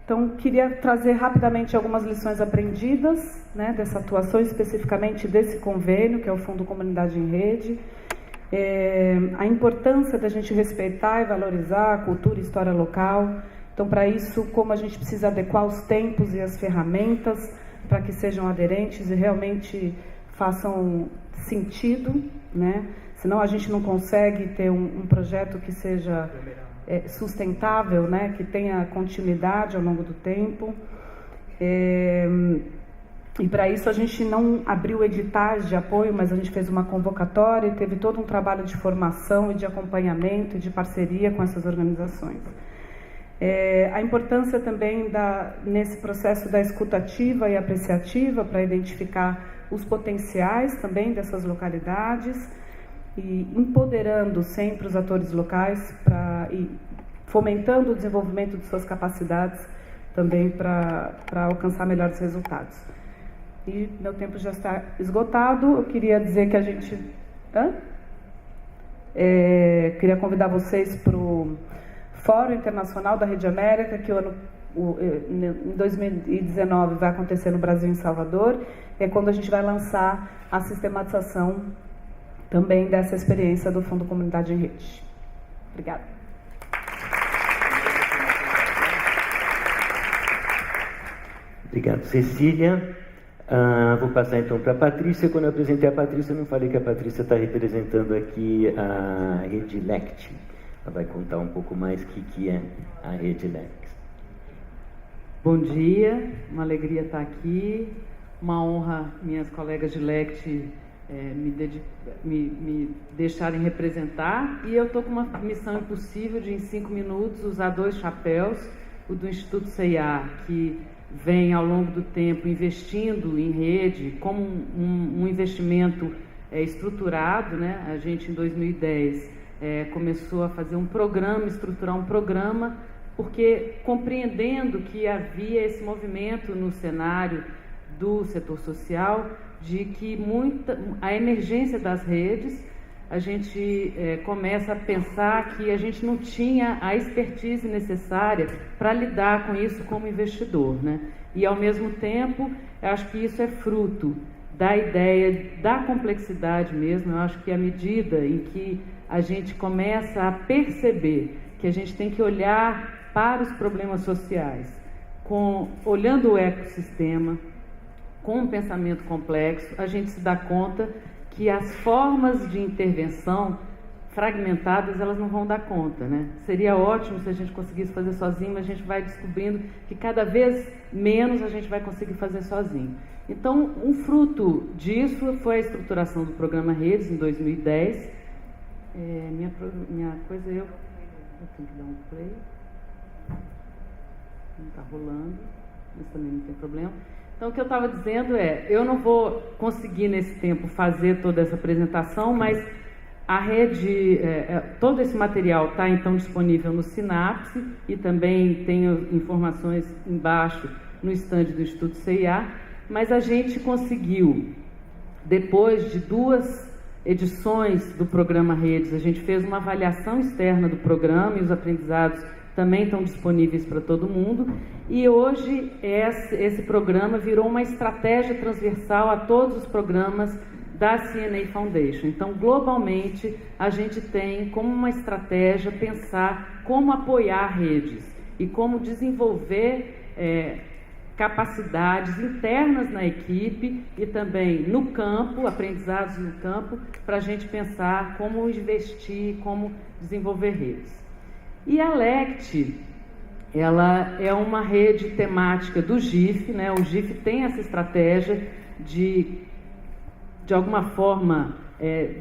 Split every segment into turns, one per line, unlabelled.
Então, queria trazer rapidamente algumas lições aprendidas, né, dessa atuação, especificamente desse convênio, que é o Fundo Comunidade em Rede, a importância da gente respeitar e valorizar a cultura e história local. Então, para isso, como a gente precisa adequar os tempos e as ferramentas para que sejam aderentes e realmente façam sentido, né? Senão a gente não consegue ter um projeto que seja sustentável, né? Que tenha continuidade ao longo do tempo. E para isso a gente não abriu editais de apoio, mas a gente fez uma convocatória e teve todo um trabalho de formação e de acompanhamento e de parceria com essas organizações. A importância também nesse processo da escutativa e apreciativa para identificar os potenciais também dessas localidades e empoderando sempre os atores locais e fomentando o desenvolvimento de suas capacidades também para alcançar melhores resultados. E meu tempo já está esgotado. Eu queria dizer que a gente... queria convidar vocês para o Fórum Internacional da Rede América, que em 2019 vai acontecer no Brasil, em Salvador. É quando a gente vai lançar a sistematização também dessa experiência do Fundo Comunidade em Rede. Obrigada.
Obrigado, Cecília. Vou passar então para a Patrícia. Quando eu apresentei a Patrícia, eu não falei que a Patrícia está representando aqui a Rede LECT. Ela vai contar um pouco mais o que é a Rede LECT.
Bom dia, uma alegria estar aqui, uma honra minhas colegas de LECT me deixarem representar, e eu estou com uma missão impossível de, em 5 minutos, usar 2 chapéus, o do Instituto CIA, que vem ao longo do tempo investindo em rede como um investimento estruturado, né? A gente em 2010 começou a fazer estruturar um programa, porque compreendendo que havia esse movimento no cenário do setor social, de que a emergência das redes, a gente começa a pensar que a gente não tinha a expertise necessária para lidar com isso como investidor, né? E, ao mesmo tempo, eu acho que isso é fruto da ideia da complexidade mesmo. Eu acho que à medida em que a gente começa a perceber que a gente tem que olhar para os problemas sociais, olhando o ecossistema, com um pensamento complexo, a gente se dá conta que as formas de intervenção fragmentadas, elas não vão dar conta, né? Seria ótimo se a gente conseguisse fazer sozinho, mas a gente vai descobrindo que cada vez menos a gente vai conseguir fazer sozinho. Então, um fruto disso foi a estruturação do programa Redes em 2010. Minha coisa, eu tenho que dar um play. Não está rolando, mas também não tem problema. Então, o que eu estava dizendo eu não vou conseguir nesse tempo fazer toda essa apresentação, mas a rede, todo esse material está então disponível no Sinapse, e também tenho informações embaixo no stand do Instituto CIA, mas a gente conseguiu, depois de 2 edições do programa Redes, a gente fez uma avaliação externa do programa, e os aprendizados também estão disponíveis para todo mundo, e hoje esse programa virou uma estratégia transversal a todos os programas da CNA Foundation. Então, globalmente, a gente tem como uma estratégia pensar como apoiar redes e como desenvolver capacidades internas na equipe e também no campo, aprendizados no campo, para a gente pensar como investir, como desenvolver redes. E a LECT, ela é uma rede temática do GIF, né? O GIF tem essa estratégia de alguma forma,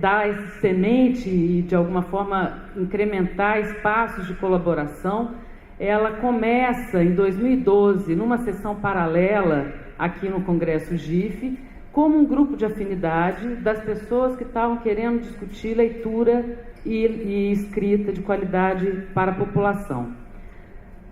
dar esse semente e, de alguma forma, incrementar espaços de colaboração. Ela começa, em 2012, numa sessão paralela aqui no Congresso GIF, como um grupo de afinidade das pessoas que estavam querendo discutir leitura e escrita de qualidade para a população.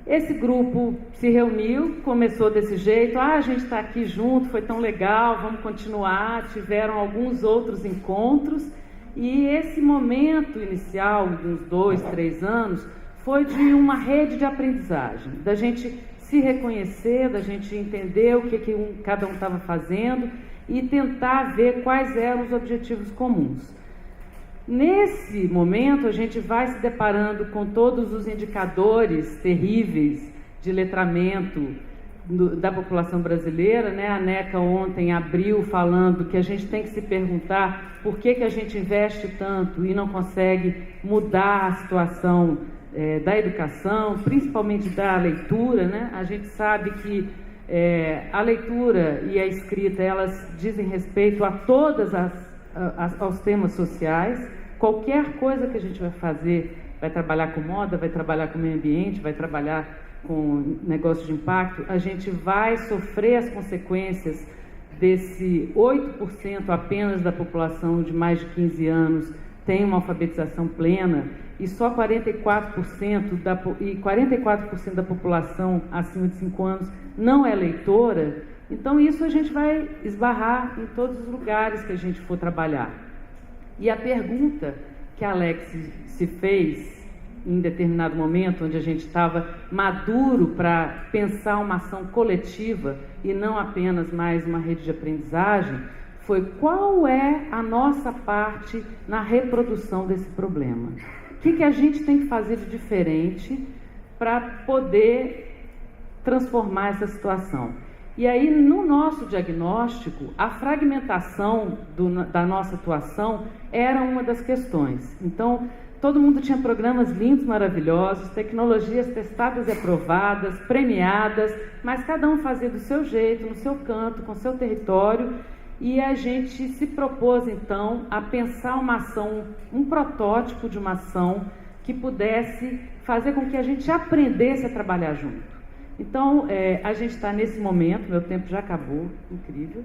Esse grupo se reuniu, começou desse jeito, a gente está aqui junto, foi tão legal, vamos continuar. Tiveram alguns outros encontros, e esse momento inicial, de uns 2, 3 anos, foi de uma rede de aprendizagem, da gente se reconhecer, da gente entender o que cada um estava fazendo e tentar ver quais eram os objetivos comuns. Nesse momento, a gente vai se deparando com todos os indicadores terríveis de letramento da população brasileira, né? A ANECA ontem abriu falando que a gente tem que se perguntar por que a gente investe tanto e não consegue mudar a situação da educação, principalmente da leitura, né? A gente sabe que a leitura e a escrita, elas dizem respeito a todas aos temas sociais. Qualquer coisa que a gente vai fazer, vai trabalhar com moda, vai trabalhar com meio ambiente, vai trabalhar com negócio de impacto, a gente vai sofrer as consequências desse 8% apenas da população de mais de 15 anos tem uma alfabetização plena e só 44% da população acima de 5 anos não é leitora. Então isso a gente vai esbarrar em todos os lugares que a gente for trabalhar. E a pergunta que a Alex se fez em determinado momento, onde a gente estava maduro para pensar uma ação coletiva e não apenas mais uma rede de aprendizagem, foi qual é a nossa parte na reprodução desse problema. O que a gente tem que fazer de diferente para poder transformar essa situação? E aí, no nosso diagnóstico, a fragmentação da nossa atuação era uma das questões. Então, todo mundo tinha programas lindos, maravilhosos, tecnologias testadas e aprovadas, premiadas, mas cada um fazia do seu jeito, no seu canto, com o seu território, e a gente se propôs, então, a pensar uma ação, um protótipo de uma ação que pudesse fazer com que a gente aprendesse a trabalhar junto. Então, a gente está nesse momento, meu tempo já acabou, incrível,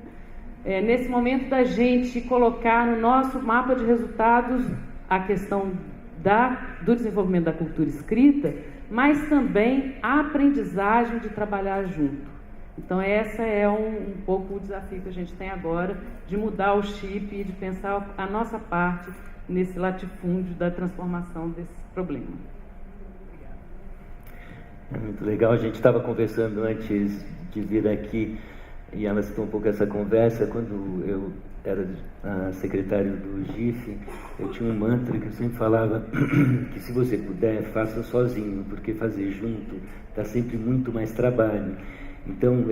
nesse momento da gente colocar no nosso mapa de resultados a questão do desenvolvimento da cultura escrita, mas também a aprendizagem de trabalhar junto. Então, essa é um pouco o desafio que a gente tem agora, de mudar o chip e de pensar a nossa parte nesse latifúndio da transformação desse problema.
É muito legal, a gente estava conversando antes de vir aqui, e ela citou um pouco essa conversa. Quando eu era secretário do GIF, eu tinha um mantra que eu sempre falava que se você puder, faça sozinho, porque fazer junto dá sempre muito mais trabalho. Então,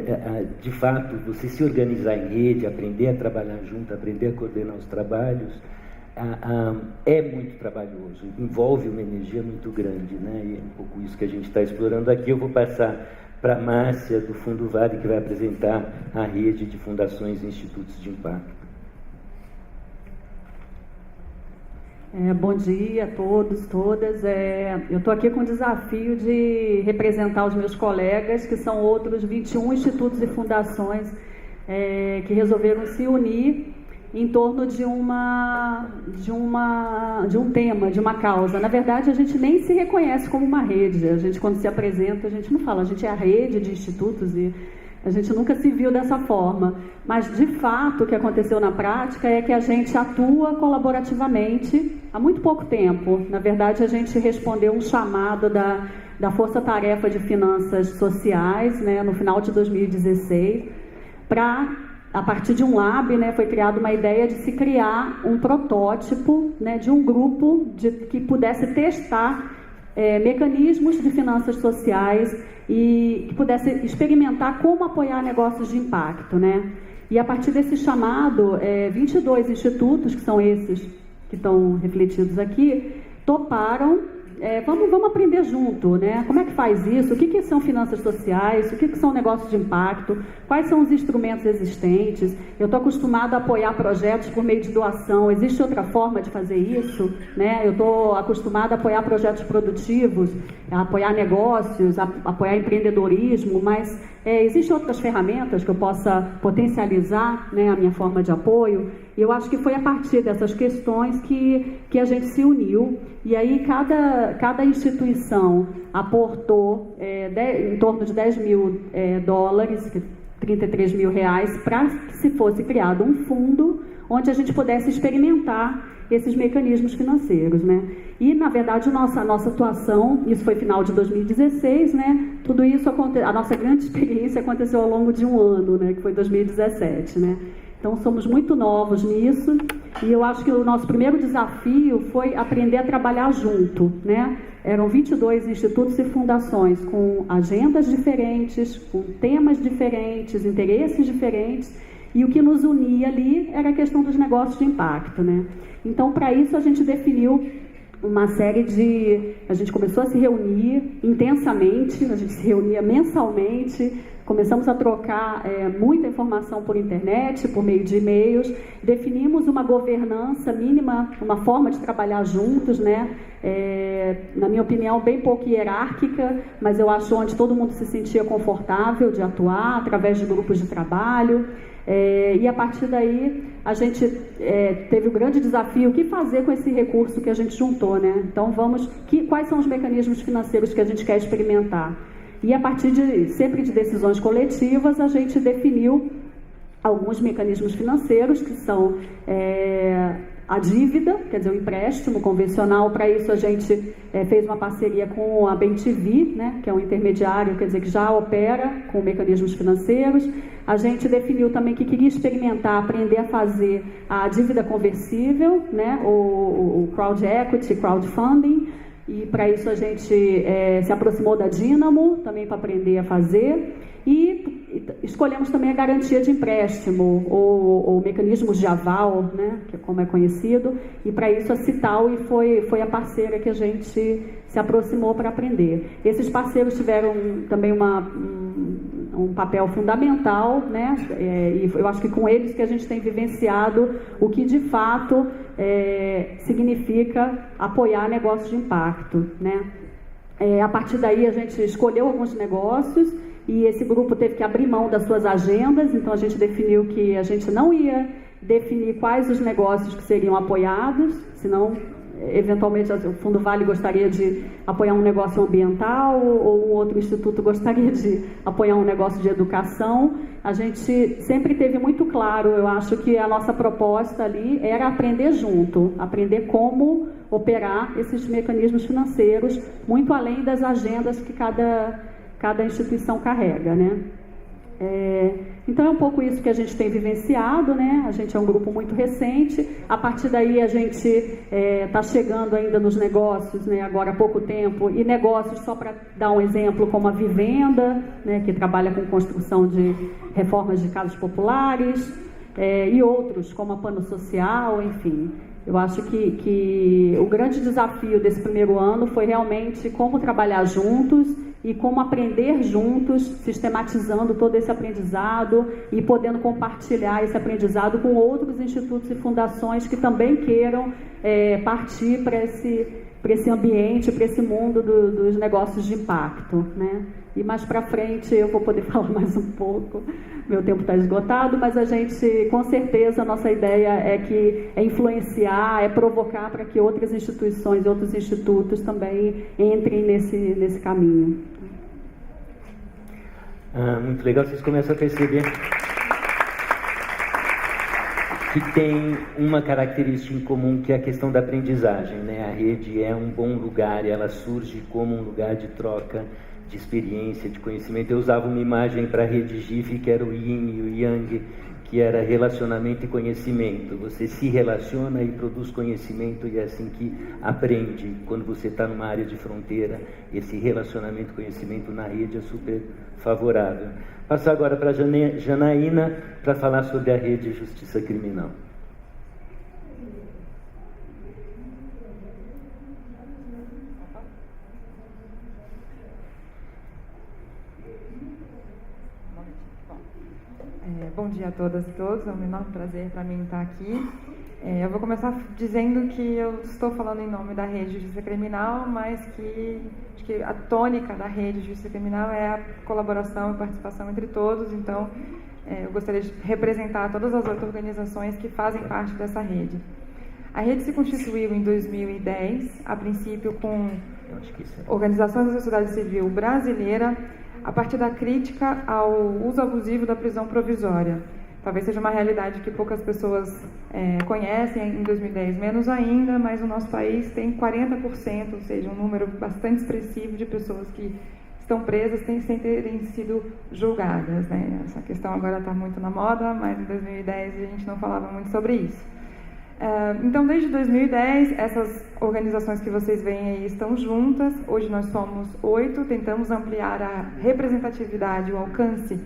de fato, você se organizar em rede, aprender a trabalhar junto, aprender a coordenar os trabalhos, é muito trabalhoso, envolve uma energia muito grande, né? E é um pouco isso que a gente está explorando aqui. Eu vou passar para a Márcia, do Fundo Vale, que vai apresentar a rede de fundações e institutos de impacto.
Bom dia a todos, todas. Eu estou aqui com o desafio de representar os meus colegas, que são outros 21 institutos e fundações que resolveram se unir em torno de um tema, de uma causa. Na verdade, a gente nem se reconhece como uma rede. A gente, quando se apresenta, a gente não fala, a gente é a rede de institutos e a gente nunca se viu dessa forma. Mas, de fato, o que aconteceu na prática é que a gente atua colaborativamente há muito pouco tempo. Na verdade, a gente respondeu um chamado da Força Tarefa de Finanças Sociais, né, no final de 2016, a partir de um lab, né, foi criada uma ideia de se criar um protótipo, né, de um grupo que pudesse testar mecanismos de finanças sociais e que pudesse experimentar como apoiar negócios de impacto, né? E a partir desse chamado, 22 institutos, que são esses que estão refletidos aqui, toparam. Vamos aprender junto, né? Como é que faz isso? O que são finanças sociais? O que são negócios de impacto? Quais são os instrumentos existentes? Eu estou acostumada a apoiar projetos por meio de doação. Existe outra forma de fazer isso, né? Eu estou acostumada a apoiar projetos produtivos, a apoiar negócios, a apoiar empreendedorismo, mas existem outras ferramentas que eu possa potencializar, né, a minha forma de apoio. E eu acho que foi a partir dessas questões que a gente se uniu. E aí cada instituição aportou em torno de 10 mil dólares, 33 mil reais, para que se fosse criado um fundo onde a gente pudesse experimentar esses mecanismos financeiros, né? E, na verdade, a nossa atuação, isso foi final de 2016, né? Tudo isso, a nossa grande experiência aconteceu ao longo de um ano, né? Que foi 2017, né? Então, somos muito novos nisso, e eu acho que o nosso primeiro desafio foi aprender a trabalhar junto, né? Eram 22 institutos e fundações com agendas diferentes, com temas diferentes, interesses diferentes, e o que nos unia ali era a questão dos negócios de impacto, né? Então, para isso, a gente definiu uma série de... A gente começou a se reunir intensamente, a gente se reunia mensalmente, começamos a trocar muita informação por internet, por meio de e-mails, definimos uma governança mínima, uma forma de trabalhar juntos, né? Na minha opinião, bem pouco hierárquica, mas eu acho onde todo mundo se sentia confortável de atuar, através de grupos de trabalho. E a partir daí, a gente teve o grande desafio, o que fazer com esse recurso que a gente juntou, né? Então, quais são os mecanismos financeiros que a gente quer experimentar? E a partir sempre de decisões coletivas, a gente definiu alguns mecanismos financeiros, que são a dívida, quer dizer, o empréstimo convencional. Para isso, a gente fez uma parceria com a BenTV, né, que é um intermediário, quer dizer, que já opera com mecanismos financeiros. A gente definiu também que queria experimentar, aprender a fazer a dívida conversível, né, o crowd equity, crowdfunding. E para isso a gente se aproximou da Dynamo, também para aprender a fazer. E escolhemos também a garantia de empréstimo, ou mecanismos de aval, né, que é como é conhecido. E para isso a Cital foi a parceira que a gente se aproximou para aprender. Esses parceiros tiveram também um papel fundamental, né? E eu acho que com eles que a gente tem vivenciado o que de fato significa apoiar negócios de impacto, né? A partir daí a gente escolheu alguns negócios e esse grupo teve que abrir mão das suas agendas, então a gente definiu que a gente não ia definir quais os negócios que seriam apoiados, senão eventualmente o Fundo Vale gostaria de apoiar um negócio ambiental ou um outro instituto gostaria de apoiar um negócio de educação. A gente sempre teve muito claro, eu acho que a nossa proposta ali era aprender junto, aprender como operar esses mecanismos financeiros, muito além das agendas que cada instituição carrega, né? Então é um pouco isso que a gente tem vivenciado, né? A gente é um grupo muito recente. A partir daí a gente está chegando ainda nos negócios, né? Agora há pouco tempo, e negócios, só para dar um exemplo, como a Vivenda, né? Que trabalha com construção de reformas de casas populares, e outros como a Pano Social, enfim. Eu acho que o grande desafio desse primeiro ano foi realmente como trabalhar juntos e como aprender juntos, sistematizando todo esse aprendizado e podendo compartilhar esse aprendizado com outros institutos e fundações que também queiram partir para esse ambiente, para esse mundo dos negócios de impacto, né? E mais para frente eu vou poder falar mais um pouco, meu tempo está esgotado, mas a gente, com certeza, a nossa ideia é influenciar, é provocar para que outras instituições e outros institutos também entrem nesse caminho.
Muito legal, vocês começam a perceber que tem uma característica em comum, que é a questão da aprendizagem, né? A rede é um bom lugar e ela surge como um lugar de troca de experiência, de conhecimento. Eu usava uma imagem para a rede GIF, que era o Yin e o Yang, que era relacionamento e conhecimento. Você se relaciona e produz conhecimento, e é assim que aprende. Quando você está numa área de fronteira, esse relacionamento e conhecimento na rede é super favorável. Passar agora para a Janaína para falar sobre a rede de justiça criminal.
Bom dia a todas e todos, é um enorme prazer para mim estar aqui. Eu vou começar dizendo que eu estou falando em nome da Rede de Justiça Criminal, mas que acho que a tônica da Rede de Justiça Criminal é a colaboração e participação entre todos, então eu gostaria de representar todas as outras organizações que fazem parte dessa rede. A rede se constituiu em 2010, a princípio com organizações da sociedade civil brasileira, a partir da crítica ao uso abusivo da prisão provisória. talvez seja uma realidade que poucas pessoas conhecem, em 2010 menos ainda, mas o nosso país tem 40%, ou seja, um número bastante expressivo de pessoas que estão presas sem terem sido julgadas, né? Essa questão agora está muito na moda, mas em 2010 a gente não falava muito sobre isso. Então, desde 2010, essas organizações que vocês veem aí estão juntas. Hoje nós somos 8, tentamos ampliar a representatividade, o alcance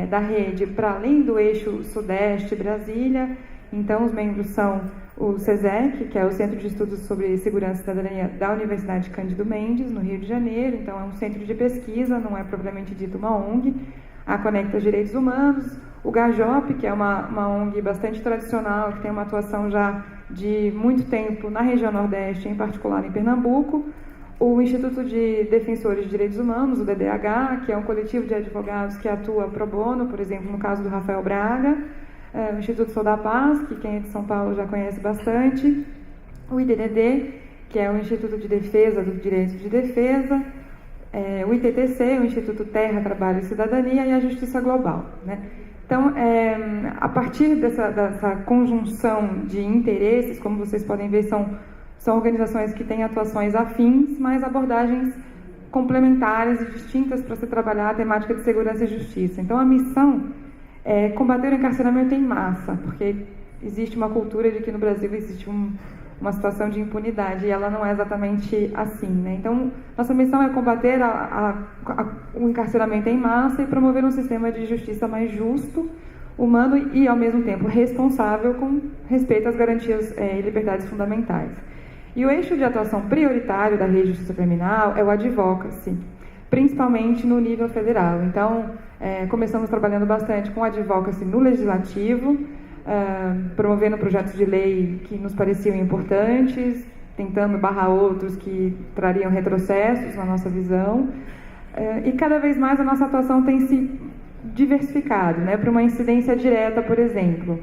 da rede para além do eixo Sudeste, Brasília. Então, os membros são o CESEC, que é o Centro de Estudos sobre Segurança e Cidadania da Universidade Cândido Mendes, no Rio de Janeiro. Então, é um centro de pesquisa, não é propriamente dito uma ONG. A Conecta Direitos Humanos, o GAJOP, que é uma ONG bastante tradicional, que tem uma atuação já de muito tempo na região Nordeste, em particular em Pernambuco, o Instituto de Defensores de Direitos Humanos, o DDH, que é um coletivo de advogados que atua pro bono, por exemplo, no caso do Rafael Braga, o Instituto Sou da Paz, que quem é de São Paulo já conhece bastante, o IDDD, que é o Instituto de Defesa dos Direitos de Defesa, o ITTC, o Instituto Terra, Trabalho e Cidadania, e a Justiça Global, né? Então, a partir dessa conjunção de interesses, como vocês podem ver, são organizações que têm atuações afins, mas abordagens complementares e distintas para se trabalhar a temática de segurança e justiça. Então, a missão é combater o encarceramento em massa, porque existe uma cultura de que no Brasil existe uma situação de impunidade, e ela não é exatamente assim, né? Então, nossa missão é combater o encarceramento em massa e promover um sistema de justiça mais justo, humano e, ao mesmo tempo, responsável com respeito às garantias e liberdades fundamentais. E o eixo de atuação prioritário da Rede de Justiça Criminal é o advocacy, principalmente no nível federal. Então, começamos trabalhando bastante com advocacy no Legislativo, promovendo projetos de lei que nos pareciam importantes, tentando barrar outros que trariam retrocessos na nossa visão. E cada vez mais a nossa atuação tem se diversificado, né, para uma incidência direta, por exemplo.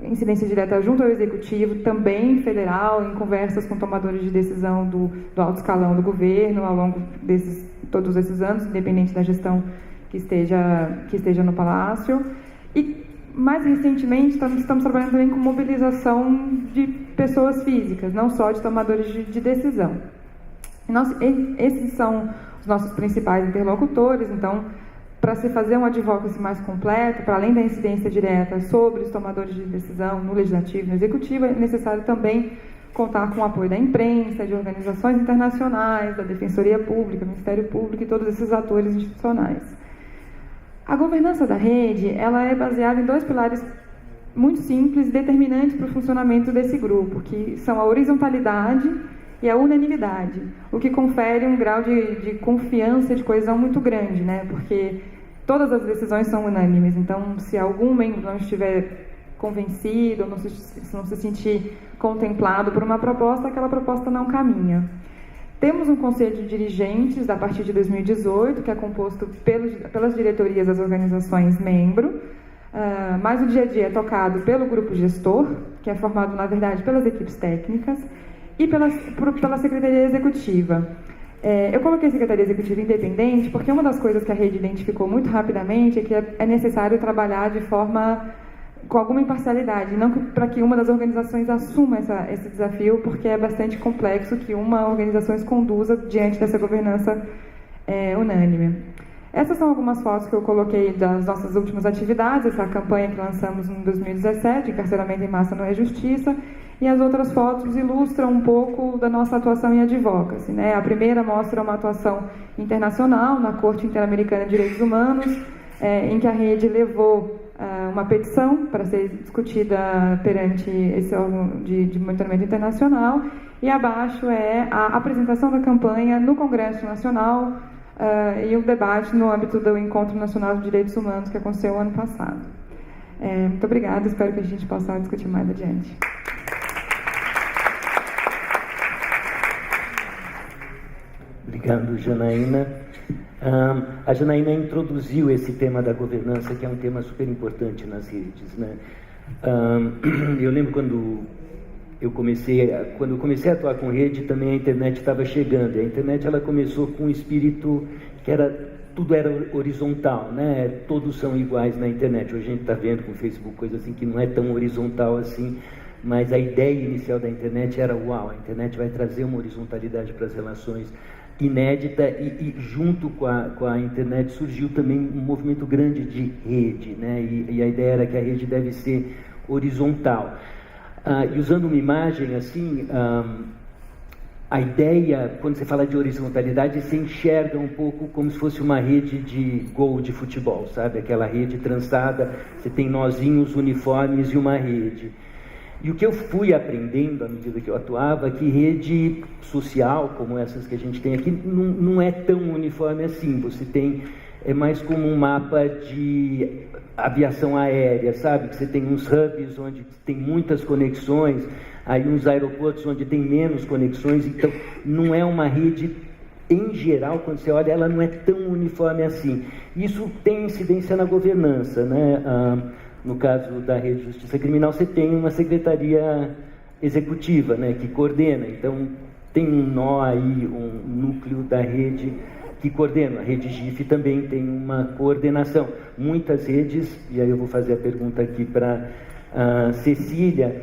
Incidência direta junto ao Executivo, também federal, em conversas com tomadores de decisão do alto escalão do governo ao longo todos esses anos, independente da gestão que esteja no Palácio. E, mais recentemente, estamos trabalhando também com mobilização de pessoas físicas, não só de tomadores de decisão. Esses são os nossos principais interlocutores. Então, para se fazer um advocacy mais completo, para além da incidência direta sobre os tomadores de decisão no Legislativo e no Executivo, é necessário também contar com o apoio da imprensa, de organizações internacionais, da Defensoria Pública, Ministério Público e todos esses atores institucionais. A governança da rede, ela é baseada em 2 pilares muito simples, determinantes para o funcionamento desse grupo, que são a horizontalidade e a unanimidade, o que confere um grau de confiança e de coesão muito grande, né? Porque todas as decisões são unânimes. Então, se algum membro não estiver convencido, não se sentir contemplado por uma proposta, aquela proposta não caminha. Temos um conselho de dirigentes a partir de 2018, que é composto pelas diretorias das organizações membro, mas o dia a dia é tocado pelo grupo gestor, que é formado, na verdade, pelas equipes técnicas, e pela Secretaria Executiva. Eu coloquei a Secretaria Executiva independente porque uma das coisas que a rede identificou muito rapidamente é que é necessário trabalhar com alguma imparcialidade, não para que uma das organizações assuma esse desafio, porque é bastante complexo que uma organização se conduza diante dessa governança unânime. Essas são algumas fotos que eu coloquei das nossas últimas atividades, essa campanha que lançamos em 2017, Encarceramento em Massa não é Justiça, e as outras fotos ilustram um pouco da nossa atuação em advocacy, né? A primeira mostra uma atuação internacional na Corte Interamericana de Direitos Humanos, em que a rede levou uma petição para ser discutida perante esse órgão de monitoramento internacional, e abaixo é a apresentação da campanha no Congresso Nacional e o debate no âmbito do Encontro Nacional de Direitos Humanos que aconteceu ano passado. Muito obrigada, espero que a gente possa discutir mais adiante.
Obrigado, Janaína. A Janaína introduziu esse tema da governança, que é um tema super importante nas redes, né? Eu lembro quando eu comecei a atuar com rede, também a internet estava chegando. E a internet ela começou com um espírito que era tudo era horizontal, né? Todos são iguais na internet. Hoje a gente está vendo com o Facebook coisa assim que não é tão horizontal assim, mas a ideia inicial da internet era, uau, a internet vai trazer uma horizontalidade para as relações inédita, e junto com a internet surgiu também um movimento grande de rede, né? E a ideia era que a rede deve ser horizontal. E usando uma imagem assim, a ideia, quando você fala de horizontalidade, você enxerga um pouco como se fosse uma rede de gol de futebol, sabe? Aquela rede trançada, você tem nozinhos, uniformes e uma rede. E o que eu fui aprendendo à medida que eu atuava, que rede social, como essas que a gente tem aqui, não é tão uniforme assim. Você tem, é mais como um mapa de aviação aérea, sabe? Que você tem uns hubs onde tem muitas conexões, aí uns aeroportos onde tem menos conexões, então não é uma rede, em geral, quando você olha, ela não é tão uniforme assim. Isso tem incidência na governança, né? No caso da Rede de Justiça Criminal, você tem uma secretaria executiva, né, que coordena, então tem um nó aí, um núcleo da rede que coordena. A rede GIF também tem uma coordenação. Muitas redes, e aí eu vou fazer a pergunta aqui para Cecília,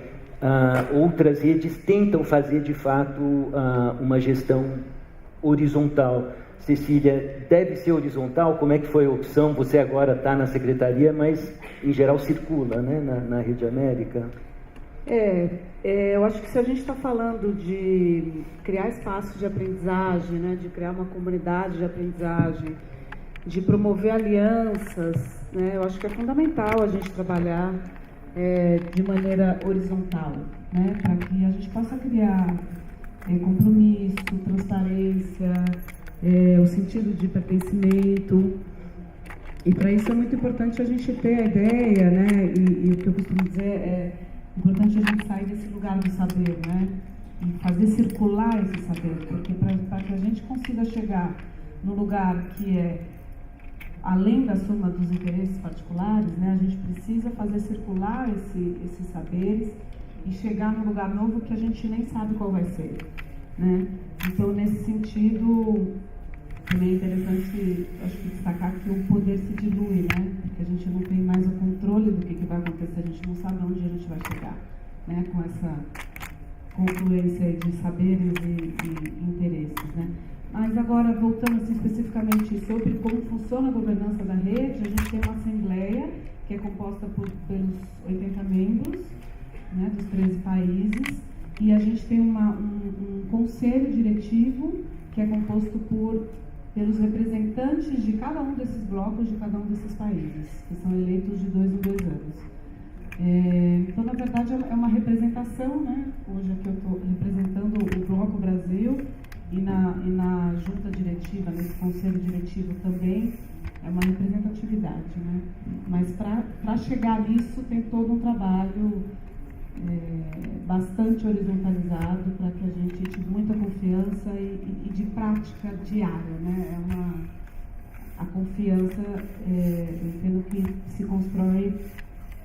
outras redes tentam fazer de fato uma gestão horizontal. Cecília, deve ser horizontal? Como é que foi a opção? Você agora está na secretaria, mas em geral circula, né, na Rede América.
Eu acho que se a gente está falando de criar espaços de aprendizagem, né, de criar uma comunidade de aprendizagem, de promover alianças, né, eu acho que é fundamental a gente trabalhar de maneira horizontal, né, para que a gente possa criar compromisso, transparência, o sentido de pertencimento. E para isso é muito importante a gente ter a ideia, né, e o que eu costumo dizer é importante a gente sair desse lugar do saber, né, e fazer circular esse saber, porque para que a gente consiga chegar no lugar que é além da soma dos interesses particulares, né, a gente precisa fazer circular esses saberes e chegar num lugar novo que a gente nem sabe qual vai ser, né. Então, nesse sentido, também é interessante, acho que destacar que o poder se dilui, né? Porque a gente não tem mais o controle do que vai acontecer, a gente não sabe onde a gente vai chegar, né? Com essa confluência de saberes e interesses, né? Mas agora, voltando assim, especificamente sobre como funciona a governança da rede, a gente tem uma assembleia que é composta pelos 80 membros, né, dos 13 países, e a gente tem um conselho diretivo que é composto pelos representantes de cada um desses blocos, de cada um desses países, que são eleitos de 2 em 2 anos. Então, na verdade, é uma representação, né? Hoje aqui eu estou representando o Bloco Brasil e na junta diretiva, nesse conselho diretivo também, é uma representatividade, né? Mas para chegar nisso tem todo um trabalho bastante horizontalizado para que a gente tenha muita confiança e de prática diária, né? A confiança, eu entendo que se constrói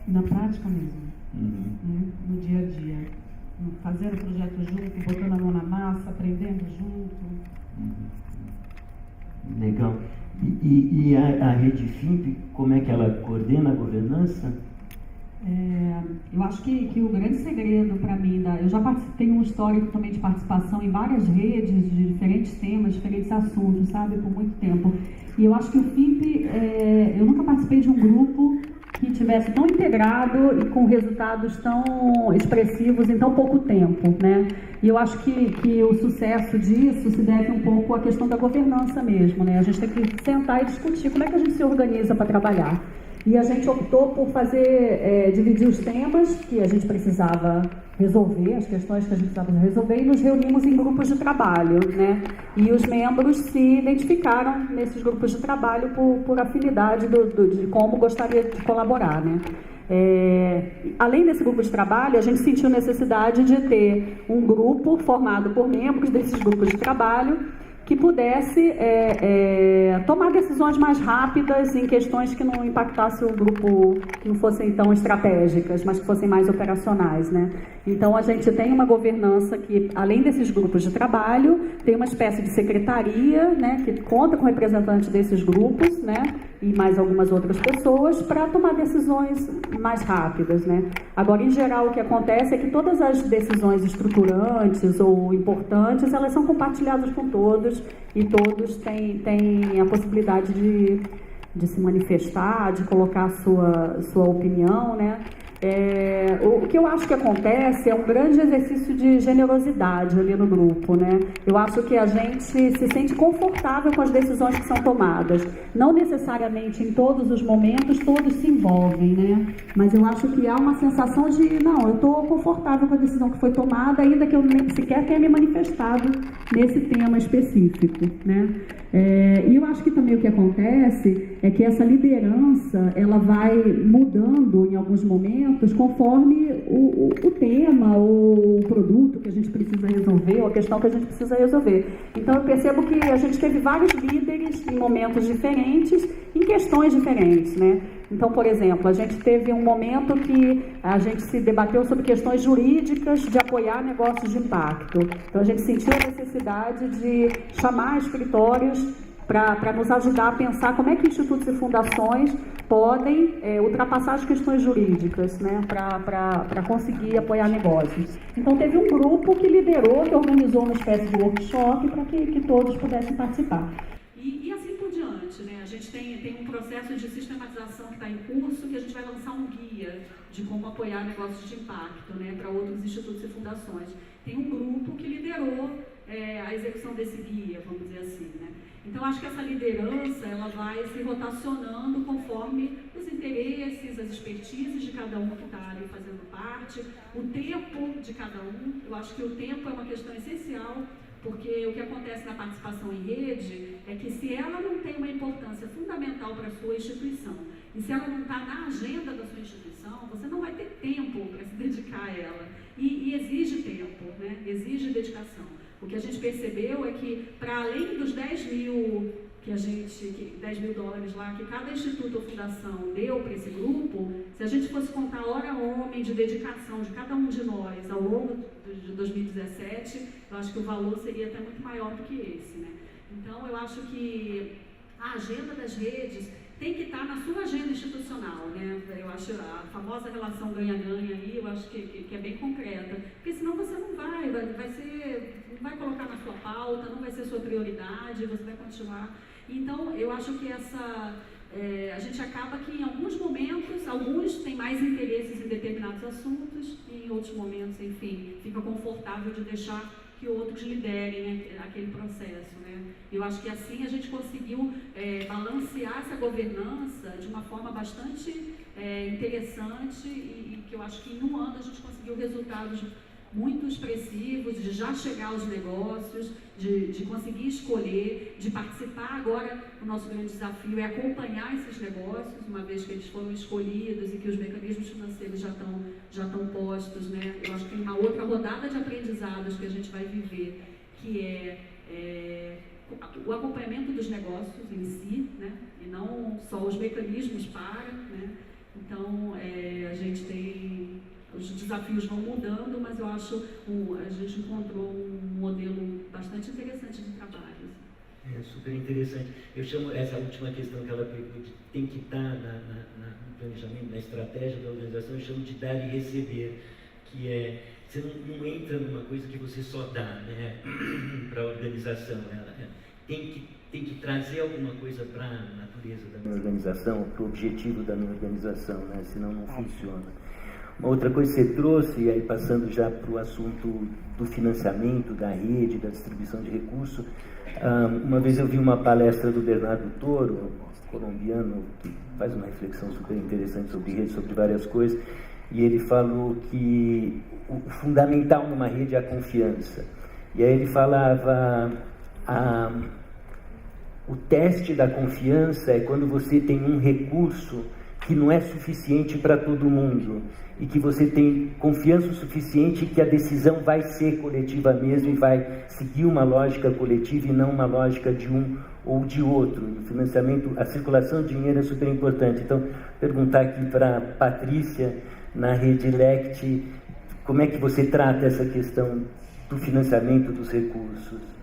na prática mesmo, né? No dia a dia, fazendo o projeto junto, botando a mão na massa, aprendendo junto.
Legal. E a Rede FIMP, como é que ela coordena a governança?
Eu acho que o grande segredo para mim, eu já tenho um histórico também de participação em várias redes de diferentes temas, diferentes assuntos, sabe, por muito tempo. E eu acho que o FIMP, eu nunca participei de um grupo que tivesse tão integrado e com resultados tão expressivos em tão pouco tempo, né? E eu acho que o sucesso disso se deve um pouco à questão da governança mesmo, né? A gente tem que sentar e discutir como é que a gente se organiza para trabalhar. E a gente optou por dividir os temas que a gente precisava resolver, as questões que a gente precisava resolver, e nos reunimos em grupos de trabalho, né? E os membros se identificaram nesses grupos de trabalho por afinidade de como gostaria de colaborar, né? Além desse grupo de trabalho, a gente sentiu necessidade de ter um grupo formado por membros desses grupos de trabalho que pudesse tomar decisões mais rápidas em questões que não impactassem o grupo, que não fossem tão estratégicas, mas que fossem mais operacionais, né? Então, a gente tem uma governança que, além desses grupos de trabalho, tem uma espécie de secretaria, né, que conta com representantes desses grupos, né, e mais algumas outras pessoas, para tomar decisões mais rápidas, né? Agora, em geral, o que acontece é que todas as decisões estruturantes ou importantes, elas são compartilhadas com todos, e todos têm a possibilidade de se manifestar, de colocar a sua opinião, né? O que eu acho que acontece é um grande exercício de generosidade ali no grupo, né? Eu acho que a gente se sente confortável com as decisões que são tomadas. Não necessariamente em todos os momentos todos se envolvem, né? Mas eu acho que há uma sensação de, não, eu estou confortável com a decisão que foi tomada, ainda que eu nem sequer tenha me manifestado nesse tema específico, né? E eu acho que também o que acontece é que essa liderança, ela vai mudando em alguns momentos conforme o tema ou o produto que a gente precisa resolver ou a questão que a gente precisa resolver. Então, eu percebo que a gente teve vários líderes em momentos diferentes, em questões diferentes, né? Então, por exemplo, a gente teve um momento que a gente se debateu sobre questões jurídicas de apoiar negócios de impacto. Então, a gente sentiu a necessidade de chamar escritórios para nos ajudar a pensar como é que institutos e fundações podem ultrapassar as questões jurídicas, né, para conseguir apoiar negócios. Então, teve um grupo que liderou, que organizou uma espécie de workshop para que todos pudessem participar. E assim por diante, né? A gente tem um processo de sistematização que está em curso, que a gente vai lançar um guia de como apoiar negócios de impacto, né, para outros institutos e fundações. Tem um grupo que liderou a execução desse guia, vamos dizer assim, né? Então, acho que essa liderança, ela vai se rotacionando conforme os interesses, as expertises de cada um que está ali fazendo parte, o tempo de cada um. Eu acho que o tempo é uma questão essencial, porque o que acontece na participação em rede é que se ela não tem uma importância fundamental para a sua instituição, e se ela não está na agenda da sua instituição, você não vai ter tempo para se dedicar a ela. E exige tempo, né? Exige dedicação. O que a gente percebeu é que, para além dos 10 mil $10.000 lá que cada instituto ou fundação deu para esse grupo, se a gente fosse contar hora homem de dedicação de cada um de nós ao longo de 2017, eu acho que o valor seria até muito maior do que esse, né? Então, eu acho que a agenda das redes tem que estar na sua agenda institucional, né? Eu acho a famosa relação ganha-ganha aí, eu acho que é bem concreta, porque senão você não não vai colocar na sua pauta, não vai ser sua prioridade, você vai continuar. Então, eu acho que a gente acaba que em alguns momentos, alguns têm mais interesses em determinados assuntos, e em outros momentos, enfim, fica confortável de deixar que outros liderem aquele processo, né? Eu acho que assim a gente conseguiu balancear essa governança de uma forma bastante interessante e que eu acho que em um ano a gente conseguiu resultados muito expressivos, de já chegar aos negócios, de conseguir escolher, de participar. Agora, o nosso grande desafio é acompanhar esses negócios, uma vez que eles foram escolhidos e que os mecanismos financeiros já estão postos, né? Eu acho que tem uma outra rodada de aprendizados que a gente vai viver, que é o acompanhamento dos negócios em si, né? E não só os mecanismos para, né? Então, a gente tem... Os desafios vão mudando, mas eu acho a gente encontrou um modelo bastante interessante de trabalho.
É super interessante. Eu chamo essa última questão que ela pegou de tem que estar no planejamento, na estratégia da organização, eu chamo de dar e receber, que é, você não entra numa coisa que você só dá, né, para a organização. Tem que trazer alguma coisa para a natureza da minha organização, para o objetivo da minha organização, né, senão não funciona. Uma outra coisa que você trouxe, e aí passando já para o assunto do financiamento, da rede, da distribuição de recursos, uma vez eu vi uma palestra do Bernardo Toro, colombiano, que faz uma reflexão super interessante sobre rede, sobre várias coisas, e ele falou que o fundamental numa rede é a confiança. E aí ele falava, o teste da confiança é quando você tem um recurso que não é suficiente para todo mundo e que você tem confiança o suficiente que a decisão vai ser coletiva mesmo e vai seguir uma lógica coletiva e não uma lógica de um ou de outro. O financiamento, a circulação de dinheiro é super importante. Então, perguntar aqui para a Patrícia, na Rede Lect, como é que você trata essa questão do financiamento dos recursos?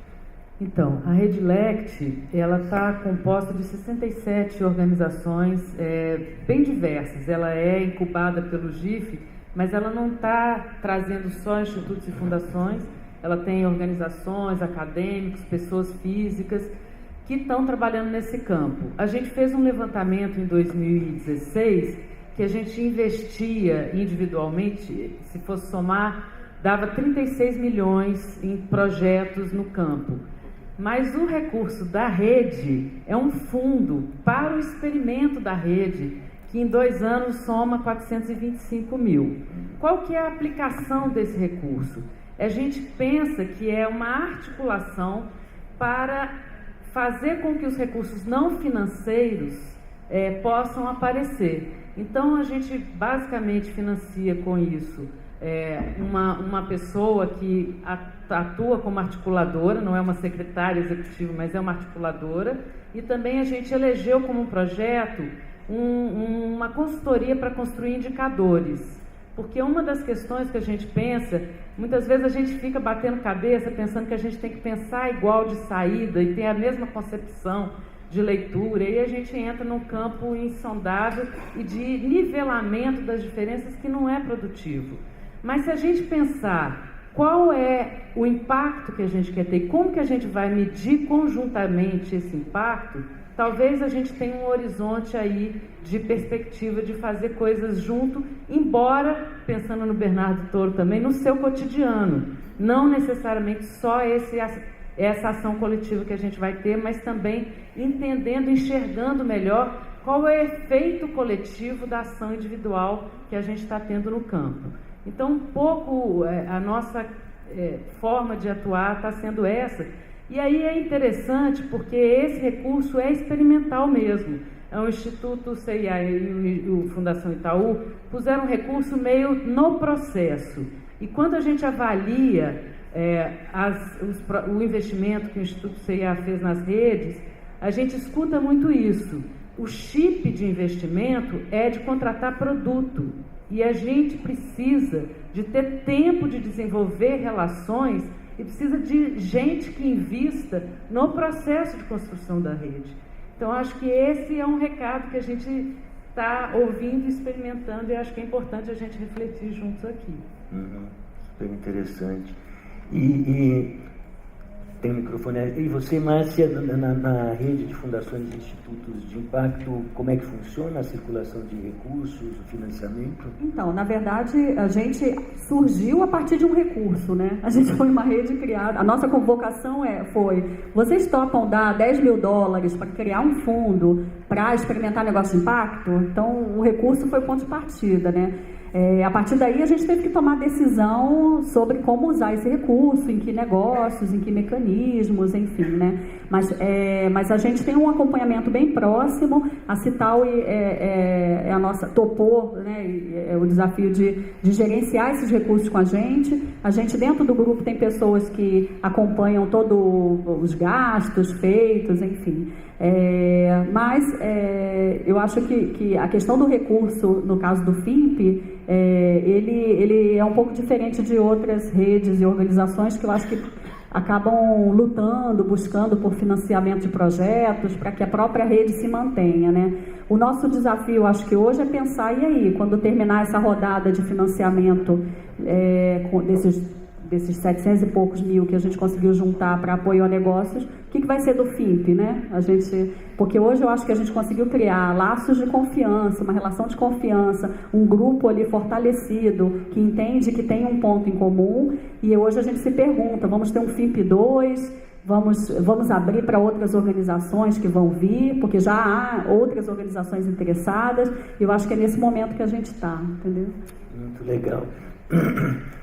Então, a Rede Lect, ela está composta de 67 organizações bem diversas. Ela é incubada pelo GIF, mas ela não está trazendo só institutos e fundações, ela tem organizações, acadêmicos, pessoas físicas que estão trabalhando nesse campo. A gente fez um levantamento em 2016 que a gente investia individualmente, se fosse somar, dava 36 milhões em projetos no campo. Mas o recurso da rede é um fundo para o experimento da rede, que em 2 anos soma 425 mil. Qual que é a aplicação desse recurso? A gente pensa que é uma articulação para fazer com que os recursos não financeiros possam aparecer. Então, a gente basicamente financia com isso uma pessoa que atua como articuladora, não é uma secretária executiva, mas é uma articuladora, e também a gente elegeu como um projeto uma consultoria para construir indicadores, porque uma das questões que a gente pensa, muitas vezes a gente fica batendo cabeça, pensando que a gente tem que pensar igual de saída e ter a mesma concepção de leitura, e a gente entra num campo insondável e de nivelamento das diferenças que não é produtivo. Mas se a gente pensar qual é o impacto que a gente quer ter, como que a gente vai medir conjuntamente esse impacto, talvez a gente tenha um horizonte aí de perspectiva de fazer coisas junto, embora, pensando no Bernardo Toro também, no seu cotidiano, não necessariamente só essa ação coletiva que a gente vai ter, mas também entendendo, enxergando melhor qual é o efeito coletivo da ação individual que a gente está tendo no campo. Então, um pouco a nossa forma de atuar está sendo essa. E aí é interessante porque esse recurso é experimental mesmo. O Instituto CIA e o Fundação Itaú puseram um recurso meio no processo. E quando a gente avalia o investimento que o Instituto CIA fez nas redes, a gente escuta muito isso. O chip de investimento é de contratar produto. E a gente precisa de ter tempo de desenvolver relações e precisa de gente que invista no processo de construção da rede. Então, acho que esse é um recado que a gente está ouvindo e experimentando, e acho que é importante a gente refletir juntos aqui.
Super interessante. E tem um microfone aí. E você, Márcia, na rede de fundações e institutos de impacto, como é que funciona a circulação de recursos, o financiamento?
Então, na verdade, a gente surgiu a partir de um recurso, né? A gente foi uma rede criada, a nossa convocação foi: vocês topam dar $10 mil para criar um fundo para experimentar negócio de impacto? Então, o recurso foi o ponto de partida, né? A partir daí a gente teve que tomar decisão sobre como usar esse recurso, em que negócios, em que mecanismos, enfim, né? Mas a gente tem um acompanhamento bem próximo. A Cital a nossa topou, né, o desafio de gerenciar esses recursos com a gente. A gente dentro do grupo tem pessoas que acompanham todos os gastos feitos, enfim. Mas eu acho que a questão do recurso, no caso do FIMP, ele é um pouco diferente de outras redes e organizações que eu acho que acabam lutando, buscando por financiamento de projetos para que a própria rede se mantenha, né? O nosso desafio, acho que hoje, é pensar, e aí, quando terminar essa rodada de financiamento desses 700 e poucos mil que a gente conseguiu juntar para apoio a negócios, o que vai ser do FIMP, né? Porque hoje eu acho que a gente conseguiu criar laços de confiança, uma relação de confiança, um grupo ali fortalecido, que entende que tem um ponto em comum, e hoje a gente se pergunta: vamos ter um FIMP 2? Vamos abrir para outras organizações que vão vir, porque já há outras organizações interessadas, e eu acho que é nesse momento que a gente está, entendeu?
Muito legal.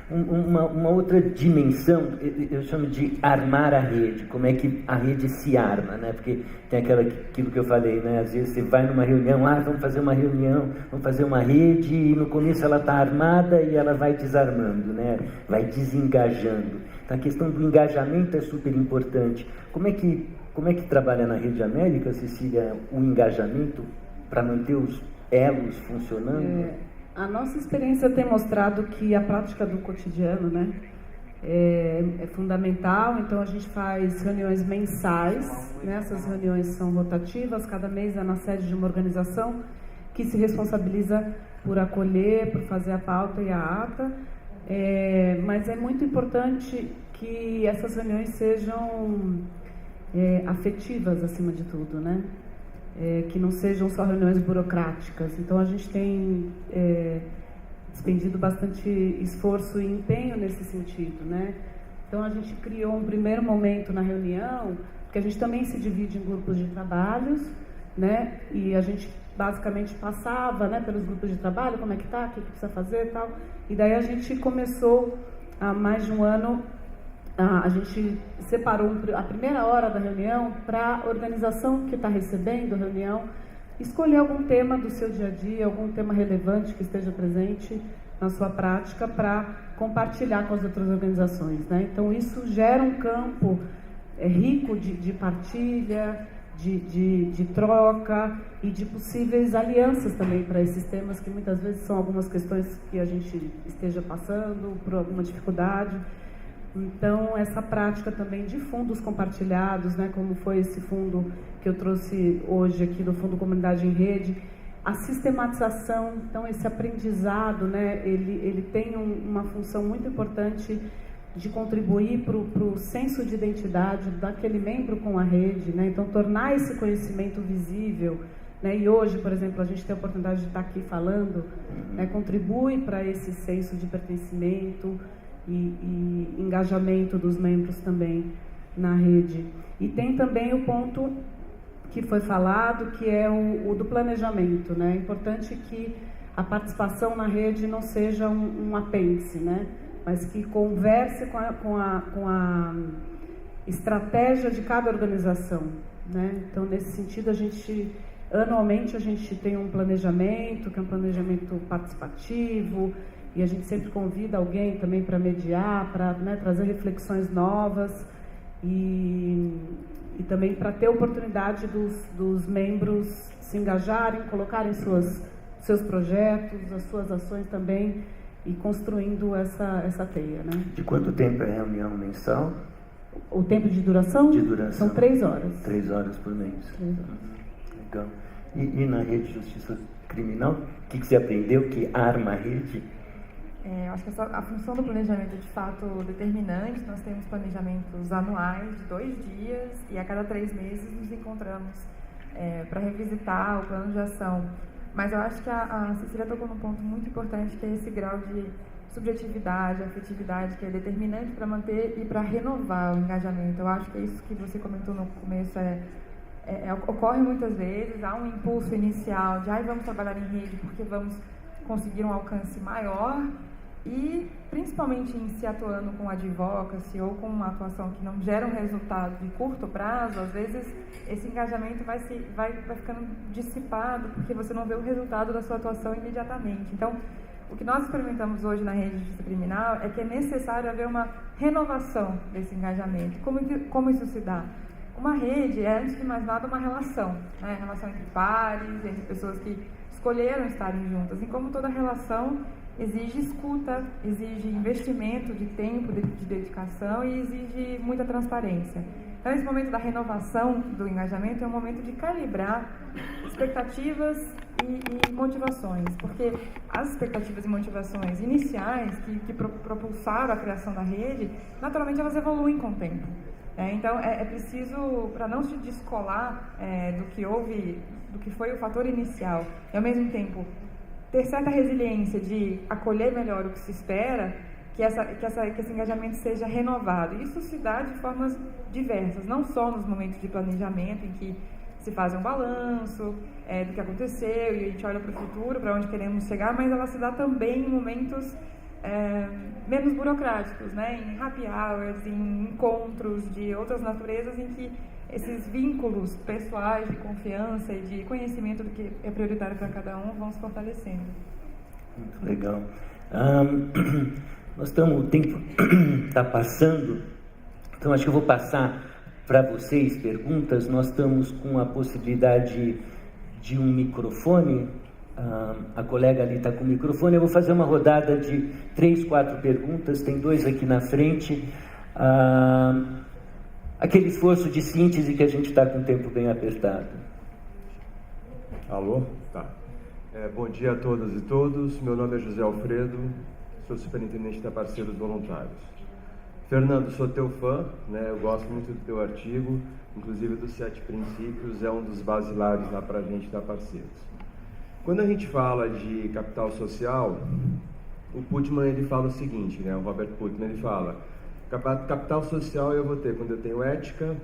Uma outra dimensão, eu chamo de armar a rede, como é que a rede se arma, né? Porque tem aquilo que eu falei, né? Às vezes você vai numa reunião, vamos fazer uma reunião, vamos fazer uma rede, e no começo ela está armada e ela vai desarmando, né? Vai desengajando. Então, a questão do engajamento é super importante. Como é que trabalha na Rede América, Cecília, o engajamento para manter os elos funcionando?
A nossa experiência tem mostrado que a prática do cotidiano, né, é fundamental. Então a gente faz reuniões mensais, né? Essas reuniões são rotativas, cada mês é na sede de uma organização que se responsabiliza por acolher, por fazer a pauta e a ata. Mas é muito importante que essas reuniões sejam afetivas acima de tudo, né? Que não sejam só reuniões burocráticas. Então a gente tem despendido bastante esforço e empenho nesse sentido, né? Então a gente criou um primeiro momento na reunião, porque a gente também se divide em grupos de trabalhos, né? E a gente basicamente passava, né, pelos grupos de trabalho, como é que tá, o que precisa fazer e tal. E daí a gente começou, há mais de um ano, a gente separou a primeira hora da reunião para a organização que está recebendo a reunião escolher algum tema do seu dia a dia, algum tema relevante que esteja presente na sua prática para compartilhar com as outras organizações, né? Então isso gera um campo rico de partilha, de troca e de possíveis alianças também para esses temas, que muitas vezes são algumas questões que a gente esteja passando por alguma dificuldade. Então, essa prática também de fundos compartilhados, né, como foi esse fundo que eu trouxe hoje aqui do Fundo Comunidade em Rede, a sistematização, então esse aprendizado, né, ele tem uma função muito importante de contribuir para o senso de identidade daquele membro com a rede, né, então tornar esse conhecimento visível, né, e hoje, por exemplo, a gente tem a oportunidade de estar aqui falando, né, contribui para esse senso de pertencimento e engajamento dos membros também na rede. E tem também o ponto que foi falado, que é o do planejamento, né? É importante que a participação na rede não seja um apêndice, né? Mas que converse com a estratégia de cada organização, né? Então, nesse sentido, anualmente a gente tem um planejamento, que é um planejamento participativo, e a gente sempre convida alguém também para mediar, para, né, trazer reflexões novas e também para ter oportunidade dos membros se engajarem, colocarem seus projetos, as suas ações também e construindo essa teia, né?
De quanto tempo é a reunião mensal?
O tempo de duração?
De duração.
São 3 horas.
3 horas por mês. 3 horas. Legal. E na Rede de Justiça Criminal, o que você aprendeu que arma a rede?
Eu acho que a função do planejamento é de fato determinante. Nós temos planejamentos anuais de 2 dias e a cada 3 meses nos encontramos para revisitar o plano de ação. Mas eu acho que a Cecília tocou num ponto muito importante, que é esse grau de subjetividade, afetividade, que é determinante para manter e para renovar o engajamento. Eu acho que é isso que você comentou no começo, ocorre muitas vezes, há um impulso inicial de vamos trabalhar em rede porque vamos conseguir um alcance maior, e principalmente em se atuando com advocacy ou com uma atuação que não gera um resultado de curto prazo, às vezes esse engajamento vai ficando dissipado porque você não vê o resultado da sua atuação imediatamente. Então, o que nós experimentamos hoje na Rede de Justiça Criminal é que é necessário haver uma renovação desse engajamento. Como isso se dá? Uma rede é, antes de mais nada, uma relação, né? Relação entre pares, entre pessoas que escolheram estarem juntas. E como toda relação, exige escuta, exige investimento de tempo, de dedicação e exige muita transparência. Então, esse momento da renovação do engajamento é um momento de calibrar expectativas e motivações, porque as expectativas e motivações iniciais que propulsaram a criação da rede, naturalmente elas evoluem com o tempo. Então, é preciso, para não se descolar do que foi o fator inicial, e ao mesmo tempo ter certa resiliência de acolher melhor o que se espera, que esse engajamento seja renovado. Isso se dá de formas diversas, não só nos momentos de planejamento, em que se faz um balanço do que aconteceu e a gente olha para o futuro, para onde queremos chegar, mas ela se dá também em momentos menos burocráticos, né? Em happy hours, em encontros de outras naturezas em que esses vínculos pessoais de confiança e de conhecimento do que é prioritário para cada um vão se fortalecendo.
Muito legal. O tempo está passando, então acho que eu vou passar para vocês perguntas. Nós estamos com a possibilidade de um microfone. A colega ali está com o microfone. Eu vou fazer uma rodada de 3, 4 perguntas. Tem 2 aqui na frente. Aquele esforço de síntese que a gente está com o tempo bem apertado.
Alô? Tá. Bom dia a todas e todos. Meu nome é José Alfredo, sou superintendente da Parceiros Voluntários. Fernando, sou teu fã, né? Eu gosto muito do teu artigo, inclusive dos 7 princípios, é um dos basilares lá para a gente da Parceiros. Quando a gente fala de capital social, o Putman ele fala o seguinte, né? O Robert Putman ele fala: capital social eu vou ter quando eu tenho ética,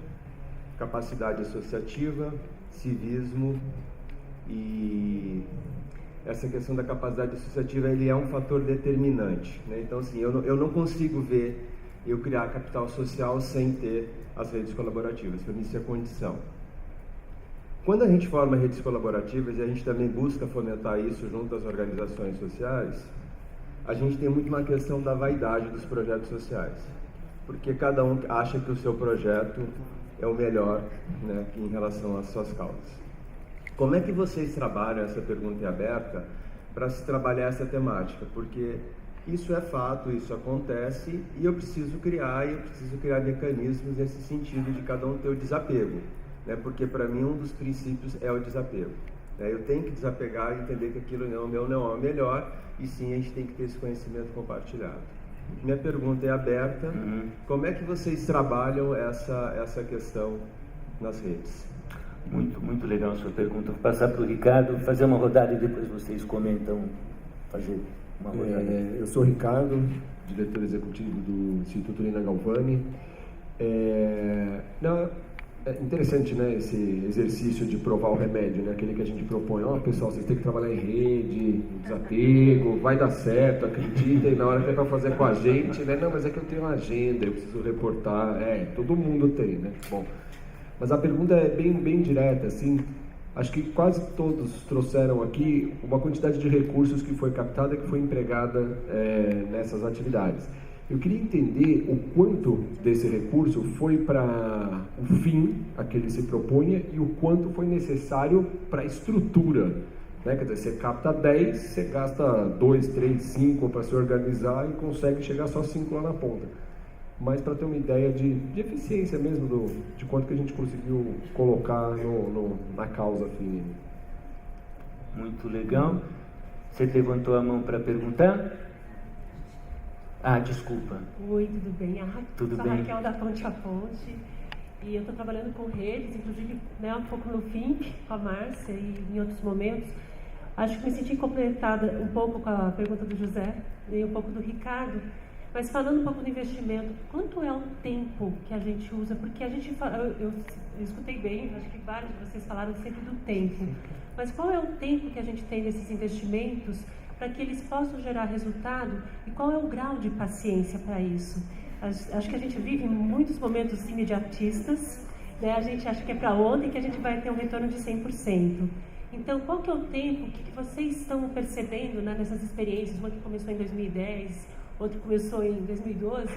capacidade associativa, civismo, e essa questão da capacidade associativa ele é um fator determinante, né? Então assim, eu não consigo ver eu criar capital social sem ter as redes colaborativas. Para mim isso é condição. Quando a gente forma redes colaborativas e a gente também busca fomentar isso junto às organizações sociais, a gente tem muito uma questão da vaidade dos projetos sociais, porque cada um acha que o seu projeto é o melhor, né, em relação às suas causas. Como é que vocês trabalham, essa pergunta é aberta, para se trabalhar essa temática? Porque isso é fato, isso acontece, e eu preciso criar mecanismos nesse sentido de cada um ter o desapego, né? Porque para mim um dos princípios é o desapego, né? Eu tenho que desapegar e entender que aquilo não é o melhor, e sim a gente tem que ter esse conhecimento compartilhado. Minha pergunta é aberta, como é que vocês trabalham essa questão nas redes?
Muito legal a sua pergunta. Vou passar para o Ricardo, fazer uma rodada e depois vocês comentam, fazer uma rodada.
Eu sou o Ricardo, diretor executivo do Instituto Nina Galvani. É interessante, né, esse exercício de provar o remédio, né, aquele que a gente propõe: pessoal, vocês têm que trabalhar em rede, desapego, vai dar certo, acredita, e na hora que é para fazer com a gente, né, não, mas é que eu tenho uma agenda, eu preciso reportar, todo mundo tem, né, bom. Mas a pergunta é bem direta, assim, acho que quase todos trouxeram aqui uma quantidade de recursos que foi captada, que foi empregada nessas atividades. Eu queria entender o quanto desse recurso foi para o fim a que ele se propunha e o quanto foi necessário para a estrutura, né? Quer dizer, você capta 10, você gasta 2, 3, 5 para se organizar e consegue chegar só 5 lá na ponta. Mas para ter uma ideia de eficiência mesmo de quanto que a gente conseguiu colocar na causa FINE.
Muito legal. Você levantou a mão para perguntar? Desculpa.
Oi, tudo bem?
Tudo
sou
bem.
a Raquel da Ponte a Ponte, e eu estou trabalhando com redes, inclusive, né, um pouco no FIMP, com a Márcia e em outros momentos. Acho que me senti completada um pouco com a pergunta do José e um pouco do Ricardo, mas falando um pouco do investimento, quanto é o tempo que a gente usa? Porque a gente fala, eu escutei bem, acho que vários de vocês falaram sempre do tempo, mas qual é o tempo que a gente tem nesses investimentos para que eles possam gerar resultado, e qual é o grau de paciência para isso? Acho que a gente vive muitos momentos imediatistas, né? A gente acha que é para ontem que a gente vai ter um retorno de 100%. Então, qual que é o tempo que vocês estão percebendo, né, nessas experiências? Uma que começou em 2010, outra que começou em 2012.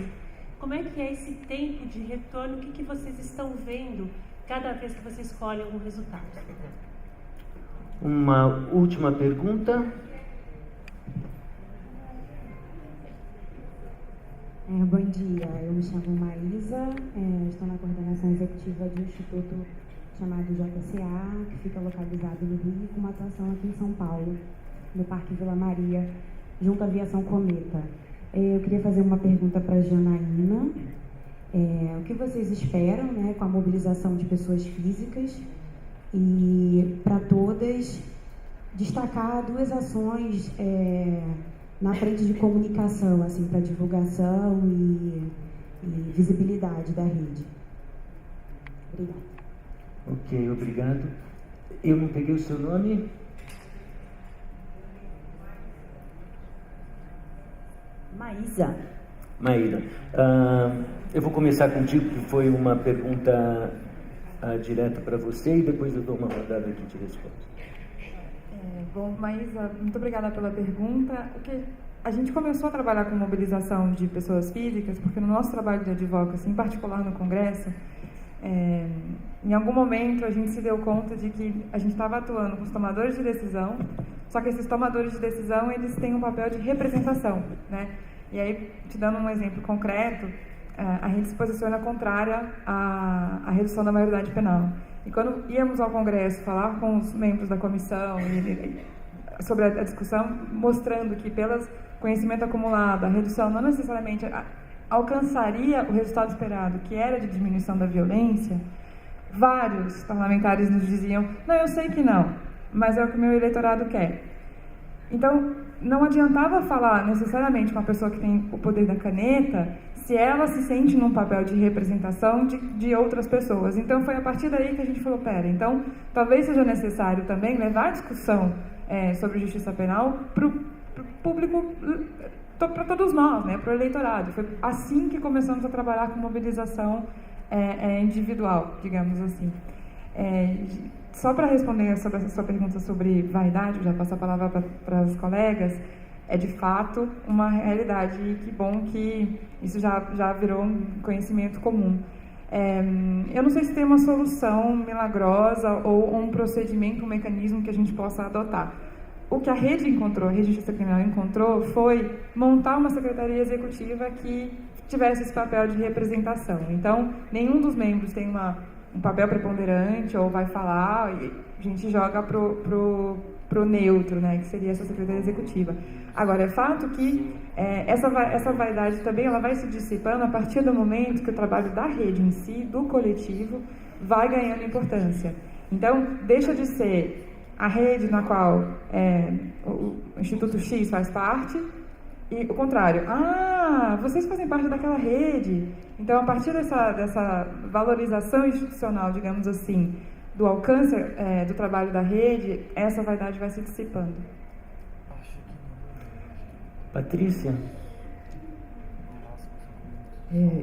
Como é que é esse tempo de retorno? O que vocês estão vendo cada vez que vocês escolhem algum resultado?
Uma última pergunta.
Bom dia, eu me chamo Maísa, estou na coordenação executiva de um instituto chamado JCA, que fica localizado no Rio, com uma atuação aqui em São Paulo, no Parque Vila Maria, junto à Aviação Cometa. Eu queria fazer uma pergunta para a Janaína. O que vocês esperam, né, com a mobilização de pessoas físicas, e para todas destacar 2 ações na frente de comunicação, assim, para divulgação e visibilidade da rede. Obrigada.
Ok, obrigado. Eu não peguei o seu nome? Maíra, eu vou começar contigo, que foi uma pergunta direta para você, e depois eu dou uma rodada aqui de resposta.
Bom, Maísa, muito obrigada pela pergunta. A gente começou a trabalhar com mobilização de pessoas físicas, porque no nosso trabalho de advocacy, em particular no Congresso, em algum momento a gente se deu conta de que a gente estava atuando com os tomadores de decisão, só que esses tomadores de decisão, eles têm um papel de representação, né? E aí, te dando um exemplo concreto, a gente se posiciona contrária à redução da maioridade penal. E quando íamos ao Congresso falar com os membros da comissão sobre a discussão, mostrando que, pelo conhecimento acumulado, a redução não necessariamente alcançaria o resultado esperado, que era de diminuição da violência, vários parlamentares nos diziam: não, eu sei que não, mas é o que o meu eleitorado quer. Então, não adiantava falar necessariamente com a pessoa que tem o poder da caneta se ela se sente num papel de representação de outras pessoas. Então, foi a partir daí que a gente falou: pera, então, talvez seja necessário também levar a discussão sobre justiça penal para o público, para todos nós, né, para o eleitorado. Foi assim que começamos a trabalhar com mobilização individual, digamos assim. Só para responder sobre essa sua pergunta sobre vaidade, já passo a palavra para as colegas, é de fato uma realidade, e que bom que isso já virou um conhecimento comum. Eu não sei se tem uma solução milagrosa ou um procedimento, um mecanismo que a gente possa adotar. O que a rede encontrou, a Rede de Justiça Criminal encontrou, foi montar uma secretaria executiva que tivesse esse papel de representação. Então, nenhum dos membros tem um papel preponderante ou vai falar, e a gente joga pro neutro, né, que seria essa secretaria executiva. Agora, é fato que essa vaidade também ela vai se dissipando a partir do momento que o trabalho da rede em si, do coletivo, vai ganhando importância. Então, deixa de ser a rede na qual o Instituto X faz parte, e o contrário. Vocês fazem parte daquela rede. Então, a partir dessa valorização institucional, digamos assim, do alcance do trabalho da rede, essa vaidade vai se dissipando.
Patrícia?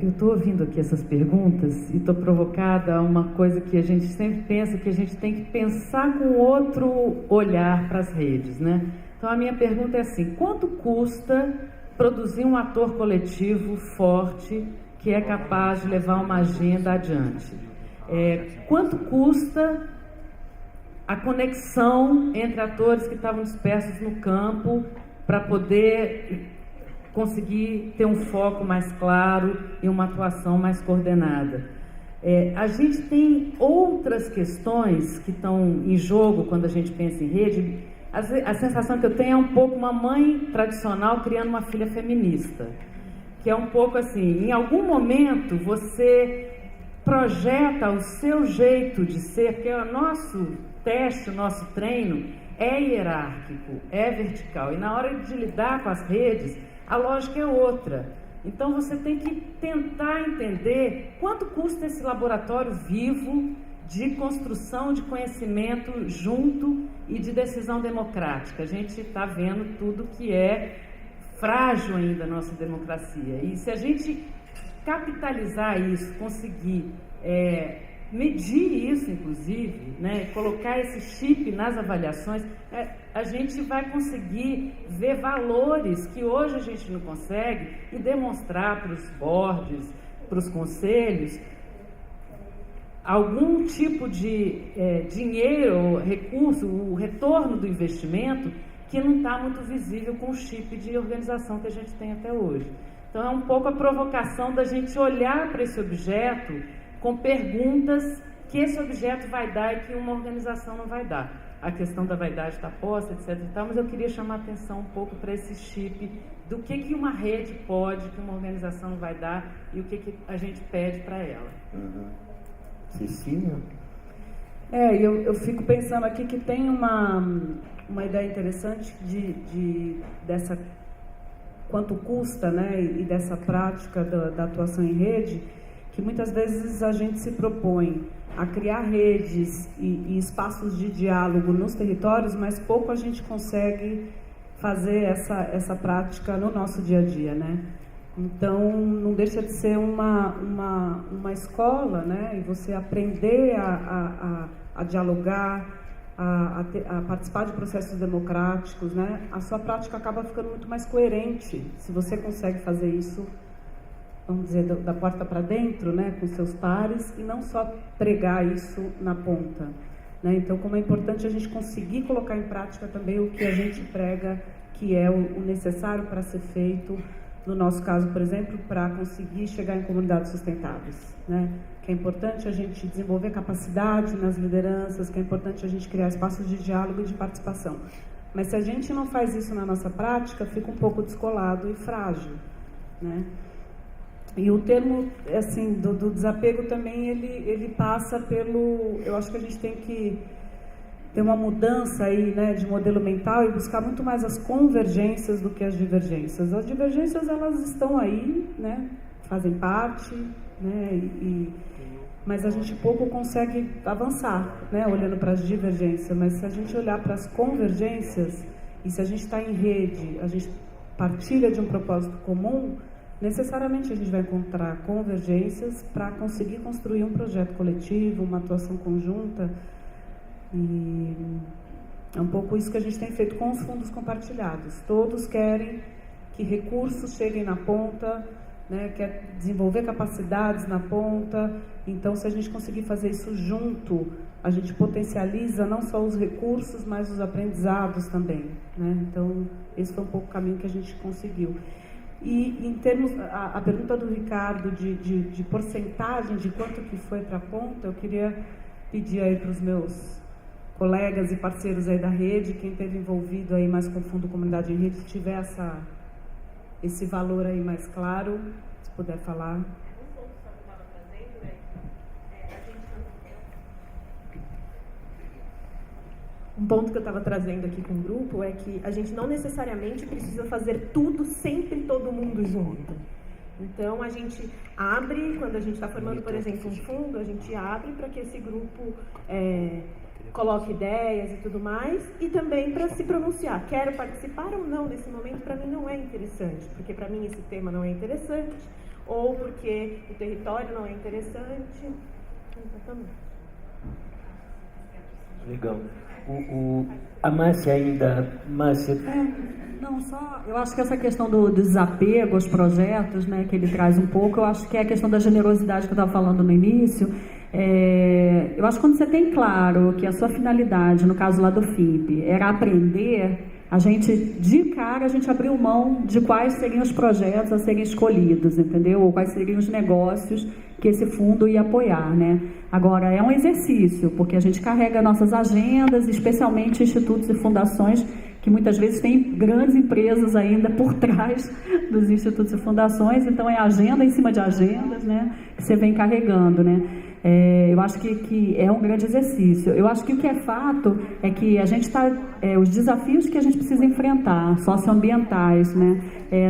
Eu estou ouvindo aqui essas perguntas e estou provocada a uma coisa que a gente sempre pensa, que a gente tem que pensar com outro olhar para as redes, né? Então, a minha pergunta é assim: quanto custa produzir um ator coletivo forte que é capaz de levar uma agenda adiante? Quanto custa a conexão entre atores que estavam dispersos no campo para poder conseguir ter um foco mais claro e uma atuação mais coordenada? A gente tem outras questões que estão em jogo quando a gente pensa em rede. A sensação que eu tenho é um pouco uma mãe tradicional criando uma filha feminista, que é um pouco assim: em algum momento você projeta o seu jeito de ser, porque o nosso teste, o nosso treino é hierárquico, é vertical, e na hora de lidar com as redes, a lógica é outra. Então você tem que tentar entender quanto custa esse laboratório vivo de construção de conhecimento junto e de decisão democrática. A gente está vendo tudo que é frágil ainda a nossa democracia. E se a gente capitalizar isso, conseguir medir isso, inclusive, né, colocar esse chip nas avaliações, a gente vai conseguir ver valores que hoje a gente não consegue e demonstrar para os boards, para os conselhos, algum tipo de dinheiro, recurso, o retorno do investimento que não está muito visível com o chip de organização que a gente tem até hoje. Então, é um pouco a provocação da gente olhar para esse objeto com perguntas que esse objeto vai dar e que uma organização não vai dar. A questão da vaidade está posta, etc. e tal, mas eu queria chamar a atenção um pouco para esse chip do que uma rede pode, que uma organização não vai dar e o que a gente pede para ela.
Cecília?
Eu fico pensando aqui que tem uma ideia interessante dessa quanto custa, né, e dessa prática da atuação em rede, que muitas vezes a gente se propõe a criar redes e espaços de diálogo nos territórios, mas pouco a gente consegue fazer essa prática no nosso dia a dia, né? Então, não deixa de ser uma escola, né? E você aprender a dialogar, a participar de processos democráticos, né? A sua prática acaba ficando muito mais coerente se você consegue fazer isso, vamos dizer, da porta para dentro, né? Com seus pares, e não só pregar isso na ponta, né? Então, como é importante a gente conseguir colocar em prática também o que a gente prega, que é o necessário para ser feito, no nosso caso, por exemplo, para conseguir chegar em comunidades sustentáveis, né? Que é importante a gente desenvolver capacidade nas lideranças, que é importante a gente criar espaços de diálogo e de participação. Mas se a gente não faz isso na nossa prática, fica um pouco descolado e frágil, né? E o termo, assim, do desapego também, ele passa pelo... Eu acho que a gente tem que ter uma mudança aí, né, de modelo mental e buscar muito mais as convergências do que as divergências. As divergências, elas estão aí, né, fazem parte, né, mas a gente pouco consegue avançar, né, olhando para as divergências. Mas se a gente olhar para as convergências, e se a gente está em rede, a gente partilha de um propósito comum, necessariamente a gente vai encontrar convergências para conseguir construir um projeto coletivo, uma atuação conjunta. E é um pouco isso que a gente tem feito com os fundos compartilhados. Todos querem que recursos cheguem na ponta, né, quer desenvolver capacidades na ponta. Então, se a gente conseguir fazer isso junto, a gente potencializa não só os recursos, mas os aprendizados também, né? Então, esse foi um pouco o caminho que a gente conseguiu. E em termos, a pergunta do Ricardo de porcentagem, de quanto que foi para a ponta, eu queria pedir aí para os meus colegas e parceiros aí da rede, quem esteve envolvido aí mais com o Fundo Comunidade em Rede, se tiver esse valor aí mais claro, se puder falar.
Um ponto que eu estava trazendo aqui com o grupo é que a gente não necessariamente precisa fazer tudo sempre todo mundo junto. Então, a gente abre, quando a gente está formando, por exemplo, um fundo, a gente abre para que esse grupo coloque ideias e tudo mais, e também para se pronunciar. Quero participar ou não nesse momento, para mim não é interessante, porque para mim esse tema não é interessante, ou porque o território não é interessante. Exatamente.
Legal. A Márcia ainda... Márcia...
Não, só... Eu acho que essa questão do desapego aos projetos, né, que ele traz um pouco, eu acho que é a questão da generosidade que eu estava falando no início. Eu acho que quando você tem claro que a sua finalidade, no caso lá do FIP, era aprender, a gente, de cara, a gente abriu mão de quais seriam os projetos a serem escolhidos, entendeu? Ou quais seriam os negócios que esse fundo ia apoiar, né? Agora, é um exercício, porque a gente carrega nossas agendas, especialmente institutos e fundações, que muitas vezes tem grandes empresas ainda por trás dos institutos e fundações, então é agenda em cima de agendas, né, que você vem carregando, né? Eu acho que é um grande exercício. Eu acho que o que é fato é que a gente está... os desafios que a gente precisa enfrentar, socioambientais, né,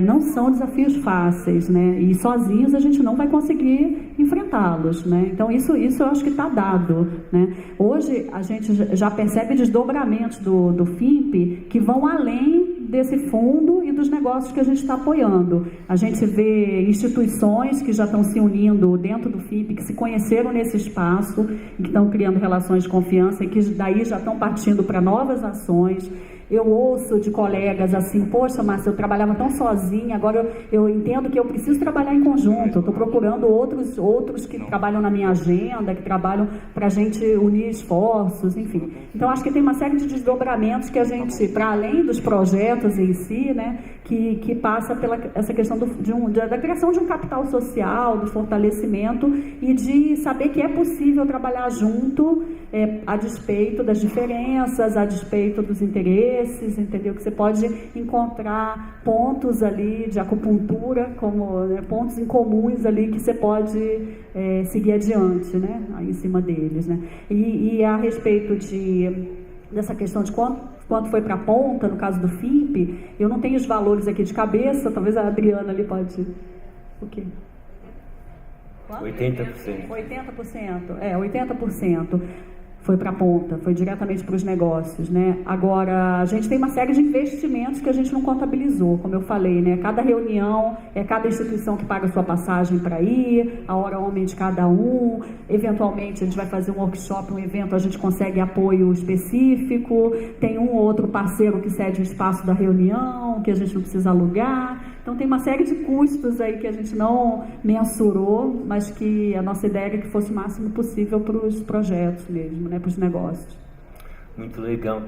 não são desafios fáceis, né, e sozinhos a gente não vai conseguir enfrentá-los, né? Então isso eu acho que está dado, né? Hoje a gente já percebe desdobramentos do FIP que vão além desse fundo e dos negócios que a gente está apoiando. A gente vê instituições que já estão se unindo dentro do FIP, que se conheceram nesse espaço, que estão criando relações de confiança e que daí já estão partindo para novas ações. Eu ouço de colegas assim, poxa, Márcia, eu trabalhava tão sozinha, agora eu entendo que eu preciso trabalhar em conjunto, eu estou procurando outros que trabalham na minha agenda, que trabalham para a gente unir esforços, enfim. Então, acho que tem uma série de desdobramentos que a gente, para além dos projetos em si, né, que passa pela essa questão da criação de um capital social, do fortalecimento e de saber que é possível trabalhar junto, a despeito das diferenças, a despeito dos interesses, entendeu? Que você pode encontrar pontos ali de acupuntura, como, né, pontos em comuns ali que você pode seguir adiante, né, aí em cima deles, né? E a respeito dessa questão de quanto foi para a ponta, no caso do FIP, eu não tenho os valores aqui de cabeça, talvez a Adriana ali pode... O quê?
80%.
80%. 80%. foi para a ponta, foi diretamente para os negócios, né? Agora, a gente tem uma série de investimentos que a gente não contabilizou, como eu falei, né? Cada reunião, cada instituição que paga a sua passagem para ir, a hora homem de cada um, eventualmente a gente vai fazer um workshop, um evento, a gente consegue apoio específico, tem um ou outro parceiro que cede o espaço da reunião, que a gente não precisa alugar. Então, tem uma série de custos aí que a gente não mensurou, mas que a nossa ideia era que fosse o máximo possível para os projetos mesmo, né, para os negócios.
Muito legal.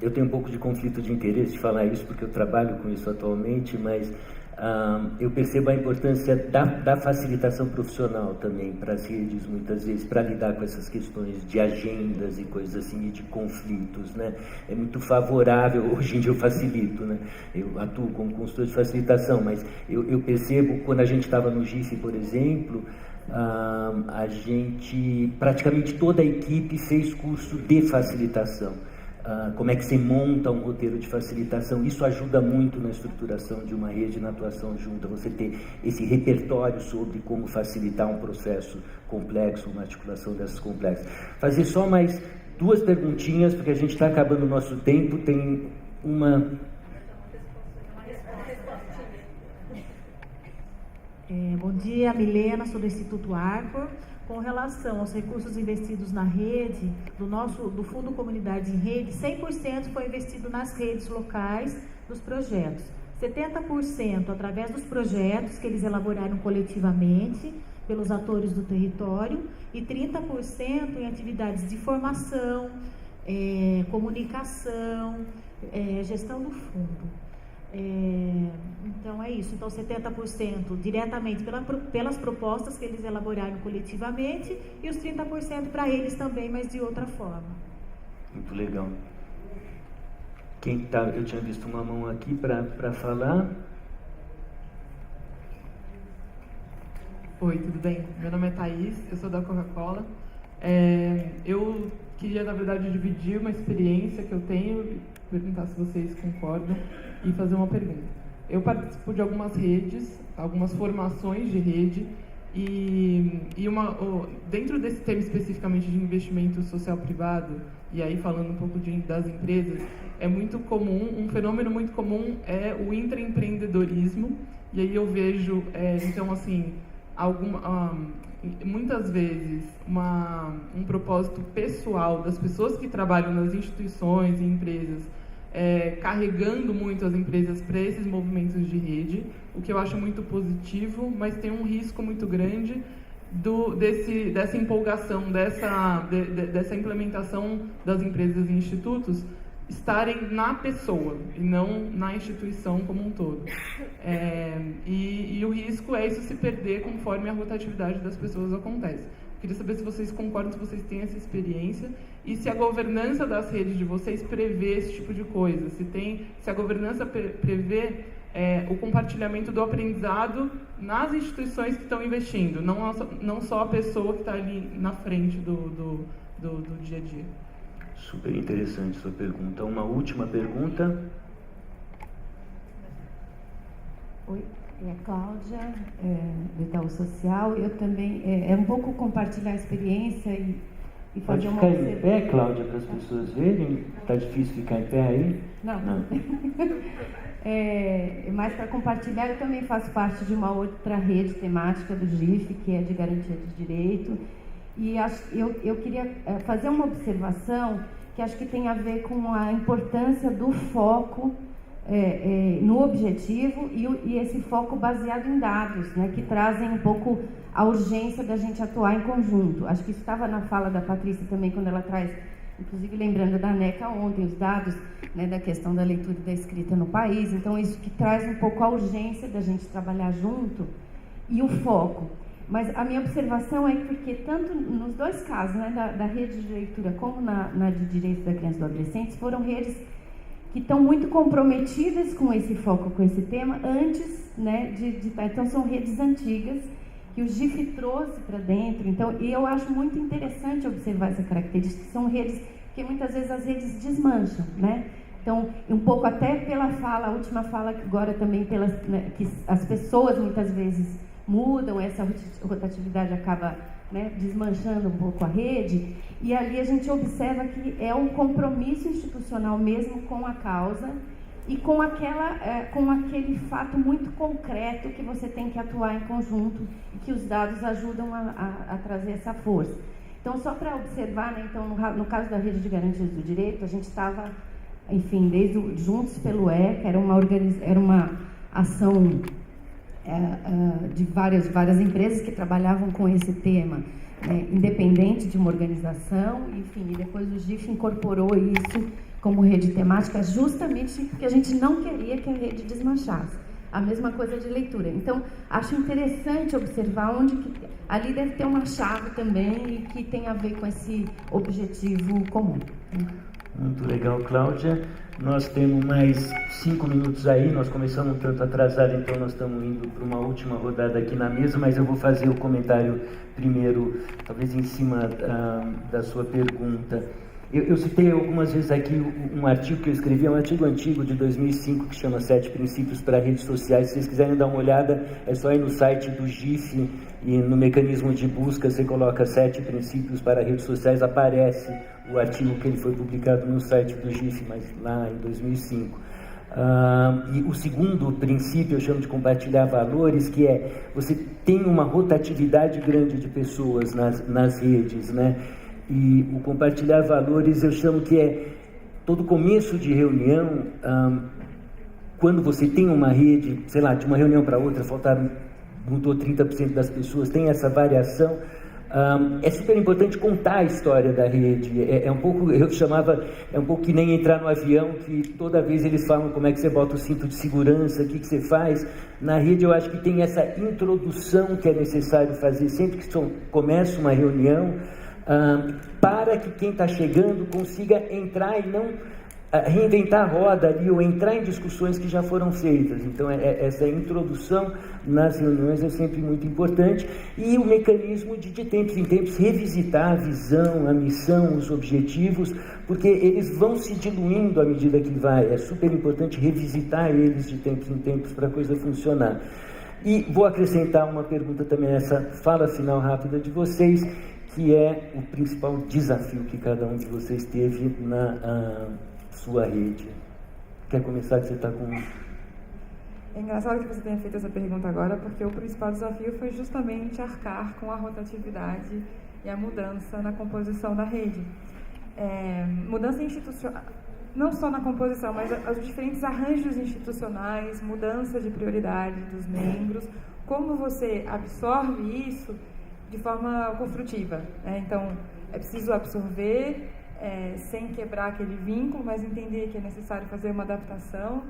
Eu tenho um pouco de conflito de interesse de falar isso, porque eu trabalho com isso atualmente, mas eu percebo a importância da facilitação profissional também para as redes, muitas vezes, para lidar com essas questões de agendas e coisas assim, e de conflitos, né? É muito favorável, hoje em dia eu facilito, né? Eu atuo como consultor de facilitação, mas eu percebo, quando a gente estava no GIF, por exemplo, a gente, praticamente toda a equipe fez curso de facilitação. Como é que você monta um roteiro de facilitação. Isso ajuda muito na estruturação de uma rede, na atuação junta, você ter esse repertório sobre como facilitar um processo complexo, uma articulação dessas complexas. Fazer só mais 2 perguntinhas, porque a gente está acabando o nosso tempo. Tem uma...
Bom dia, Milena, sou do Instituto Arcor. Com relação aos recursos investidos na rede, do Fundo Comunidades em Rede, 100% foi investido nas redes locais dos projetos. 70% através dos projetos que eles elaboraram coletivamente, pelos atores do território, e 30% em atividades de formação, comunicação, gestão do fundo. Então é isso, então 70% diretamente pelas propostas que eles elaboraram coletivamente e os 30% para eles também, mas de outra forma.
Muito legal. Quem tá, eu tinha visto uma mão aqui para falar.
Oi, tudo bem? Meu nome é Thaís, eu sou da Coca-Cola. Eu queria, na verdade, dividir uma experiência que eu tenho, perguntar se vocês concordam e fazer uma pergunta. Eu participo de algumas redes, algumas formações de rede dentro desse tema especificamente de investimento social privado, e aí falando um pouco das empresas, é muito comum, um fenômeno muito comum é o intraempreendedorismo, e aí eu vejo, então assim, muitas vezes um propósito pessoal das pessoas que trabalham nas instituições e empresas, carregando muito as empresas para esses movimentos de rede, o que eu acho muito positivo, mas tem um risco muito grande dessa empolgação, dessa implementação das empresas e institutos estarem na pessoa e não na instituição como um todo. E o risco é isso se perder conforme a rotatividade das pessoas acontece. Queria saber se vocês concordam, se vocês têm essa experiência e se a governança das redes de vocês prevê esse tipo de coisa, se a governança prevê o compartilhamento do aprendizado nas instituições que estão investindo, não só a pessoa que está ali na frente do dia a dia.
Super interessante sua pergunta. Uma última pergunta.
Oi, é a Cláudia, do Itaú Social. Eu também, um pouco compartilhar a experiência e fazer uma observação.
Pode ficar em pé, Cláudia, para as pessoas verem? Está difícil ficar em pé aí?
Não. Mas para compartilhar, eu também faço parte de uma outra rede temática do GIF, que é de garantia de direito. E eu queria fazer uma observação que acho que tem a ver com a importância do foco no objetivo e esse foco baseado em dados, né, que trazem um pouco a urgência da gente atuar em conjunto. Acho que isso estava na fala da Patrícia também, quando ela traz, inclusive lembrando da NECA ontem, os dados, né, da questão da leitura e da escrita no país. Então, isso que traz um pouco a urgência da gente trabalhar junto e o foco. Mas a minha observação é porque tanto nos dois casos, né, da rede de leitura como na de direitos da criança e do adolescente, foram redes que estão muito comprometidas com esse foco, com esse tema, antes, né, então são redes antigas que o GIF trouxe para dentro. Então, e eu acho muito interessante observar essa característica, que são redes que muitas vezes as redes desmancham, né? Então, um pouco até pela fala, a última fala que agora também que as pessoas muitas vezes mudam, essa rotatividade acaba né, desmanchando um pouco a rede, e ali a gente observa que é um compromisso institucional mesmo com a causa e com aquele fato muito concreto que você tem que atuar em conjunto e que os dados ajudam a trazer essa força. Então, só para observar, né, então, no caso da Rede de Garantias do Direito, a gente estava, enfim, desde Juntos pelo ECA, era uma ação de várias empresas que trabalhavam com esse tema, independente de uma organização, enfim, e depois o GIF incorporou isso como rede temática, justamente porque a gente não queria que a rede desmanchasse. A mesma coisa de leitura. Então, acho interessante observar onde que ali deve ter uma chave também e que tem a ver com esse objetivo comum.
Muito legal, Cláudia. Nós temos mais 5 minutos aí, nós começamos um tanto atrasado, então nós estamos indo para uma última rodada aqui na mesa, mas eu vou fazer o comentário primeiro, talvez em cima da sua pergunta. Eu citei algumas vezes aqui um artigo que eu escrevi, é um artigo antigo de 2005 que chama 7 Princípios para Redes Sociais. Se vocês quiserem dar uma olhada, é só ir no site do GIF e no mecanismo de busca você coloca 7 Princípios para Redes Sociais, aparece o artigo que ele foi publicado no site do GIF, mas lá em 2005. E o segundo princípio eu chamo de compartilhar valores, que é você tem uma rotatividade grande de pessoas nas redes, né? E o compartilhar valores eu chamo que é todo começo de reunião, quando você tem uma rede, sei lá, de uma reunião para outra, mudou 30% das pessoas, tem essa variação, é super importante contar a história da rede. É um pouco, eu chamava, é um pouco que nem entrar no avião, que toda vez eles falam como é que você bota o cinto de segurança, o que você faz. Na rede eu acho que tem essa introdução que é necessário fazer sempre que começa uma reunião, para que quem está chegando consiga entrar e não reinventar a roda ali ou entrar em discussões que já foram feitas. Então essa introdução nas reuniões é sempre muito importante, e o mecanismo de tempos em tempos revisitar a visão, a missão, os objetivos, porque eles vão se diluindo à medida que vai. É super importante revisitar eles de tempos em tempos para a coisa funcionar. E vou acrescentar uma pergunta também nessa fala final rápida de vocês, que é o principal desafio que cada um de vocês teve na sua rede. Quer começar, que você está com...
É engraçado que você tenha feito essa pergunta agora, porque o principal desafio foi justamente arcar com a rotatividade e a mudança na composição da rede. Mudança institucional, não só na composição, mas os diferentes arranjos institucionais, mudança de prioridade dos membros, como você absorve isso de forma construtiva, né? Então, é preciso absorver sem quebrar aquele vínculo, mas entender que é necessário fazer uma adaptação,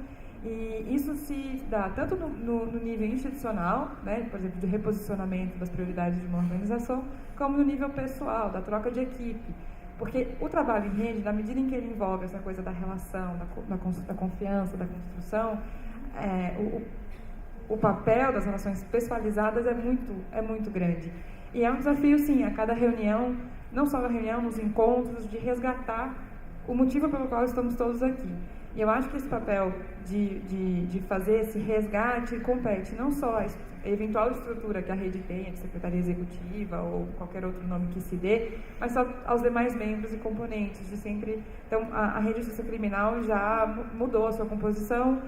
e isso se dá tanto no nível institucional, né, por exemplo, de reposicionamento das prioridades de uma organização, como no nível pessoal, da troca de equipe, porque o trabalho em rede, na medida em que ele envolve essa coisa da relação, da confiança, da construção, o papel das relações pessoalizadas é muito grande. E é um desafio, sim, a cada reunião, não só na reunião, nos encontros, de resgatar o motivo pelo qual estamos todos aqui. E eu acho que esse papel de fazer esse resgate compete não só a eventual estrutura que a rede tenha, de secretaria executiva ou qualquer outro nome que se dê, mas só aos demais membros e componentes de sempre. Então, a rede de justiça criminal já mudou a sua composição,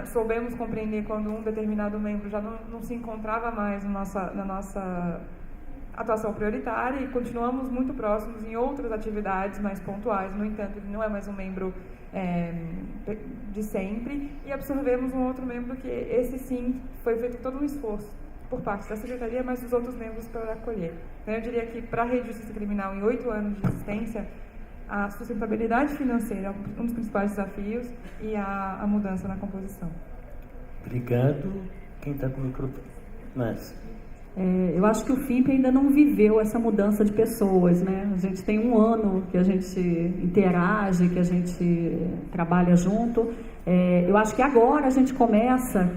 soubemos compreender quando um determinado membro já não se encontrava mais na nossa atuação prioritária, e continuamos muito próximos em outras atividades mais pontuais. No entanto, ele não é mais um membro de sempre, e absorvemos um outro membro que esse sim foi feito todo um esforço por parte da Secretaria, mas dos outros membros para acolher. Então, eu diria que para a Rede de Justiça Criminal, em 8 anos de existência, a sustentabilidade financeira é um dos principais desafios, e a mudança na composição.
Obrigado. Quem está com o microfone? Mas...
eu acho que o FIMP ainda não viveu essa mudança de pessoas, né? A gente tem 1 ano que a gente interage, que a gente trabalha junto. Eu acho que agora a gente começa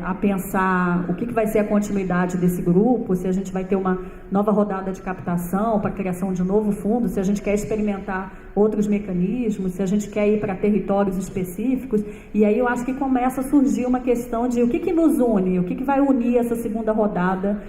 a pensar o que vai ser a continuidade desse grupo, se a gente vai ter uma nova rodada de captação para a criação de um novo fundo, se a gente quer experimentar outros mecanismos, se a gente quer ir para territórios específicos. E aí eu acho que começa a surgir uma questão de o que nos une, o que vai unir essa segunda rodada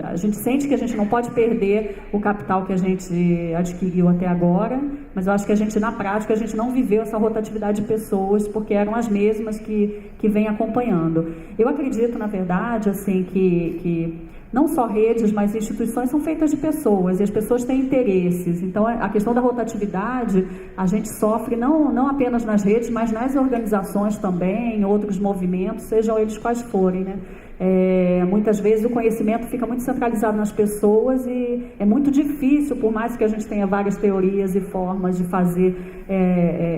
a gente sente que a gente não pode perder o capital que a gente adquiriu até agora, mas eu acho que a gente, na prática, a gente não viveu essa rotatividade de pessoas, porque eram as mesmas que vêm acompanhando. Eu acredito, na verdade, assim, que não só redes, mas instituições são feitas de pessoas, e as pessoas têm interesses. Então, a questão da rotatividade, a gente sofre não apenas nas redes, mas nas organizações também, outros movimentos, sejam eles quais forem, né? Muitas vezes o conhecimento fica muito centralizado nas pessoas e é muito difícil, por mais que a gente tenha várias teorias e formas de fazer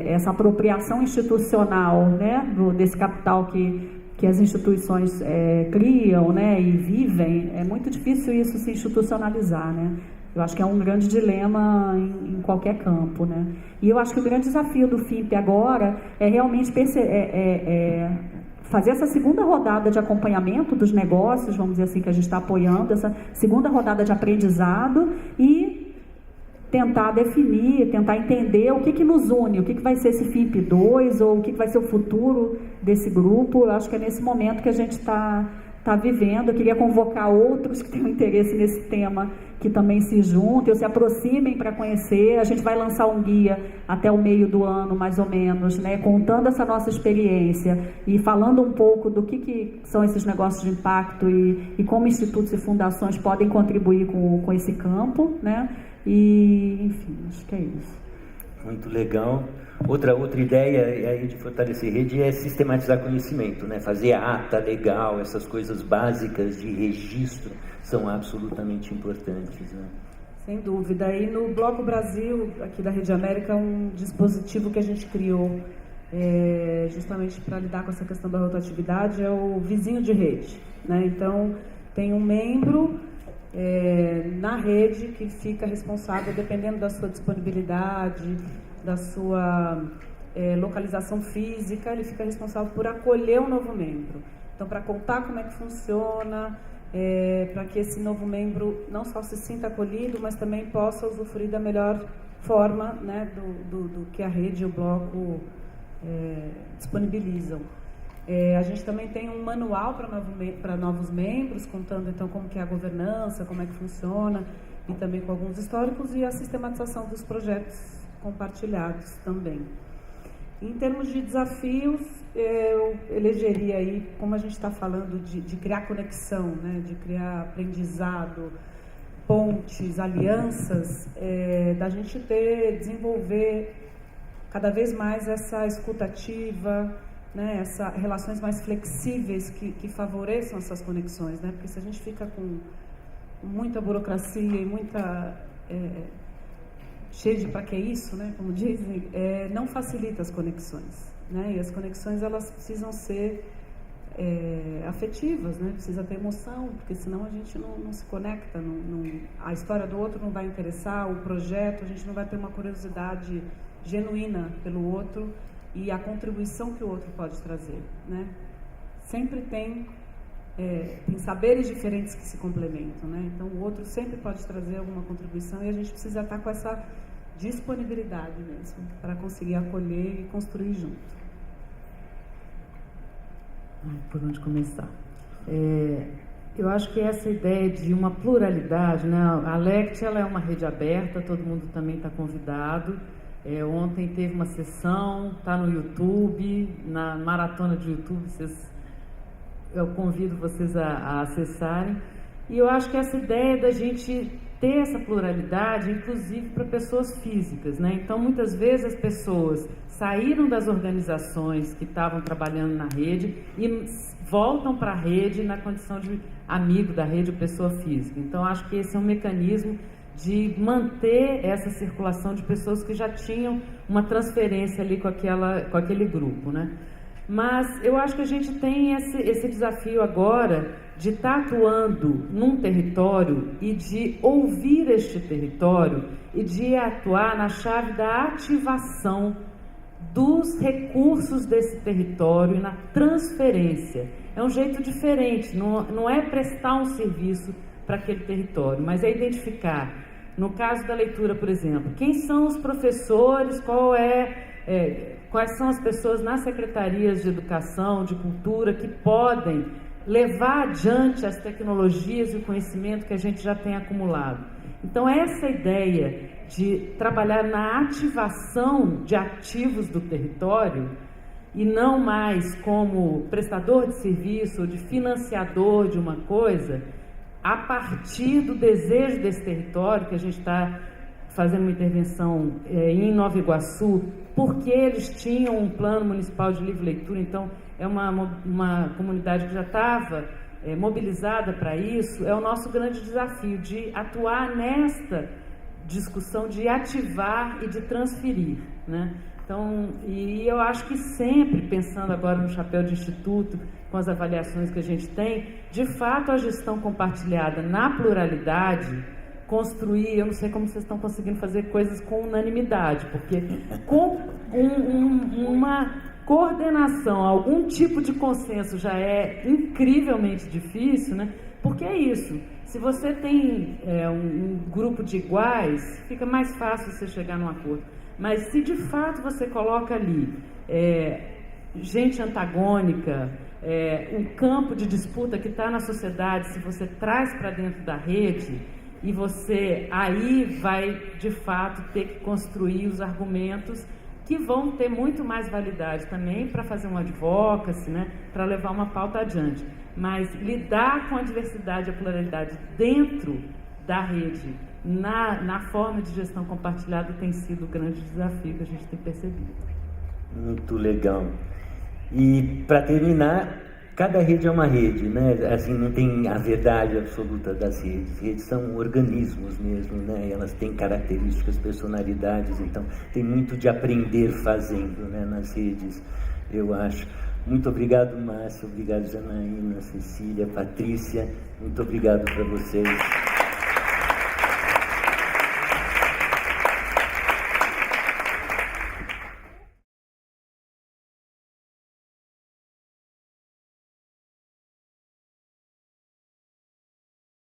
essa apropriação institucional, né, desse capital que as instituições criam, né, e vivem, é muito difícil isso se institucionalizar, né? Eu acho que é um grande dilema em qualquer campo, né? E eu acho que o grande desafio do FIMP agora é realmente fazer essa segunda rodada de acompanhamento dos negócios, vamos dizer assim, que a gente está apoiando, essa segunda rodada de aprendizado e tentar definir, tentar entender o que nos une, o que vai ser esse FIMP 2 ou o que vai ser o futuro desse grupo. Eu acho que é nesse momento que a gente está vivendo. Eu queria convocar outros que tenham interesse nesse tema, que também se juntem ou se aproximem para conhecer. A gente vai lançar um guia até o meio do ano, mais ou menos, né, contando essa nossa experiência e falando um pouco do que são esses negócios de impacto e como institutos e fundações podem contribuir com esse campo, né? E, enfim, acho que é isso.
Muito legal. Outra ideia aí de fortalecer rede é sistematizar conhecimento, né? Fazer ata legal, essas coisas básicas de registro são absolutamente importantes, né?
Sem dúvida. E no Bloco Brasil, aqui da Rede América, um dispositivo que a gente criou justamente para lidar com essa questão da rotatividade é o vizinho de rede, né? Então, tem um membro na rede que fica responsável, dependendo da sua disponibilidade, da sua localização física, ele fica responsável por acolher um novo membro. Então, para contar como é que funciona, para que esse novo membro não só se sinta acolhido, mas também possa usufruir da melhor forma, né, do que a rede e o bloco disponibilizam. A gente também tem um manual para novos membros, contando então como que é a governança, como é que funciona, e também com alguns históricos, e a sistematização dos projetos compartilhados também. Em termos de desafios, eu elegeria aí, como a gente está falando de criar conexão, né, de criar aprendizado, pontes, alianças, da gente desenvolver cada vez mais essa escutativa, né, relações mais flexíveis que favoreçam essas conexões, né, porque se a gente fica com muita burocracia e muita cheio de para que isso, né, como dizem, não facilita as conexões, né, e as conexões elas precisam ser afetivas, né, precisa ter emoção, porque senão a gente não se conecta, a história do outro não vai interessar, o projeto, a gente não vai ter uma curiosidade genuína pelo outro e a contribuição que o outro pode trazer, né? Sempre tem saberes diferentes que se complementam, né? Então o outro sempre pode trazer alguma contribuição e a gente precisa estar com essa disponibilidade mesmo para conseguir acolher e construir junto.
Por onde começar? Eu acho que essa ideia de uma pluralidade, né? A LECT, ela é uma rede aberta, todo mundo também está convidado. Ontem teve uma sessão, está no YouTube, na maratona de YouTube, eu convido vocês a acessarem. E eu acho que essa ideia da gente ter essa pluralidade, inclusive para pessoas físicas, né? Então, muitas vezes as pessoas saíram das organizações que estavam trabalhando na rede e voltam para a rede na condição de amigo da rede ou pessoa física. Então, acho que esse é um mecanismo de manter essa circulação de pessoas que já tinham uma transferência ali com aquele grupo, né? Mas eu acho que a gente tem esse desafio agora de estar atuando num território e de ouvir este território e de atuar na chave da ativação dos recursos desse território e na transferência. É um jeito diferente, não é prestar um serviço para aquele território, mas é identificar, no caso da leitura, por exemplo, quem são os professores, quais são as pessoas nas secretarias de educação, de cultura, que podem levar adiante as tecnologias e o conhecimento que a gente já tem acumulado. Então, essa ideia de trabalhar na ativação de ativos do território e não mais como prestador de serviço ou de financiador de uma coisa, a partir do desejo desse território, que a gente está fazendo uma intervenção em Nova Iguaçu, porque eles tinham um plano municipal de livre leitura, então é uma comunidade que já estava mobilizada para isso. É o nosso grande desafio de atuar nesta discussão de ativar e de transferir, né? Então, e eu acho que sempre, pensando agora no chapéu de instituto, com as avaliações que a gente tem, de fato a gestão compartilhada na pluralidade, construir, eu não sei como vocês estão conseguindo fazer coisas com unanimidade, porque com uma coordenação, algum tipo de consenso já é incrivelmente difícil, né? Porque é isso, se você tem um grupo de iguais, fica mais fácil você chegar num acordo. Mas se de fato você coloca ali gente antagônica, um campo de disputa que está na sociedade, se você traz para dentro da rede, e você aí vai de fato ter que construir os argumentos que vão ter muito mais validade também para fazer um advocacy, né, para levar uma pauta adiante. Mas lidar com a diversidade e a pluralidade dentro da rede, na forma de gestão compartilhada, tem sido o grande desafio que a gente tem percebido.
Muito legal. E para terminar, cada rede é uma rede, né? Assim, não tem a verdade absoluta das redes. Redes são organismos mesmo, né? Elas têm características, personalidades, então tem muito de aprender fazendo, né, nas redes, eu acho. Muito obrigado, Márcia, obrigado, Janaína, Cecília, Patrícia, muito obrigado para vocês.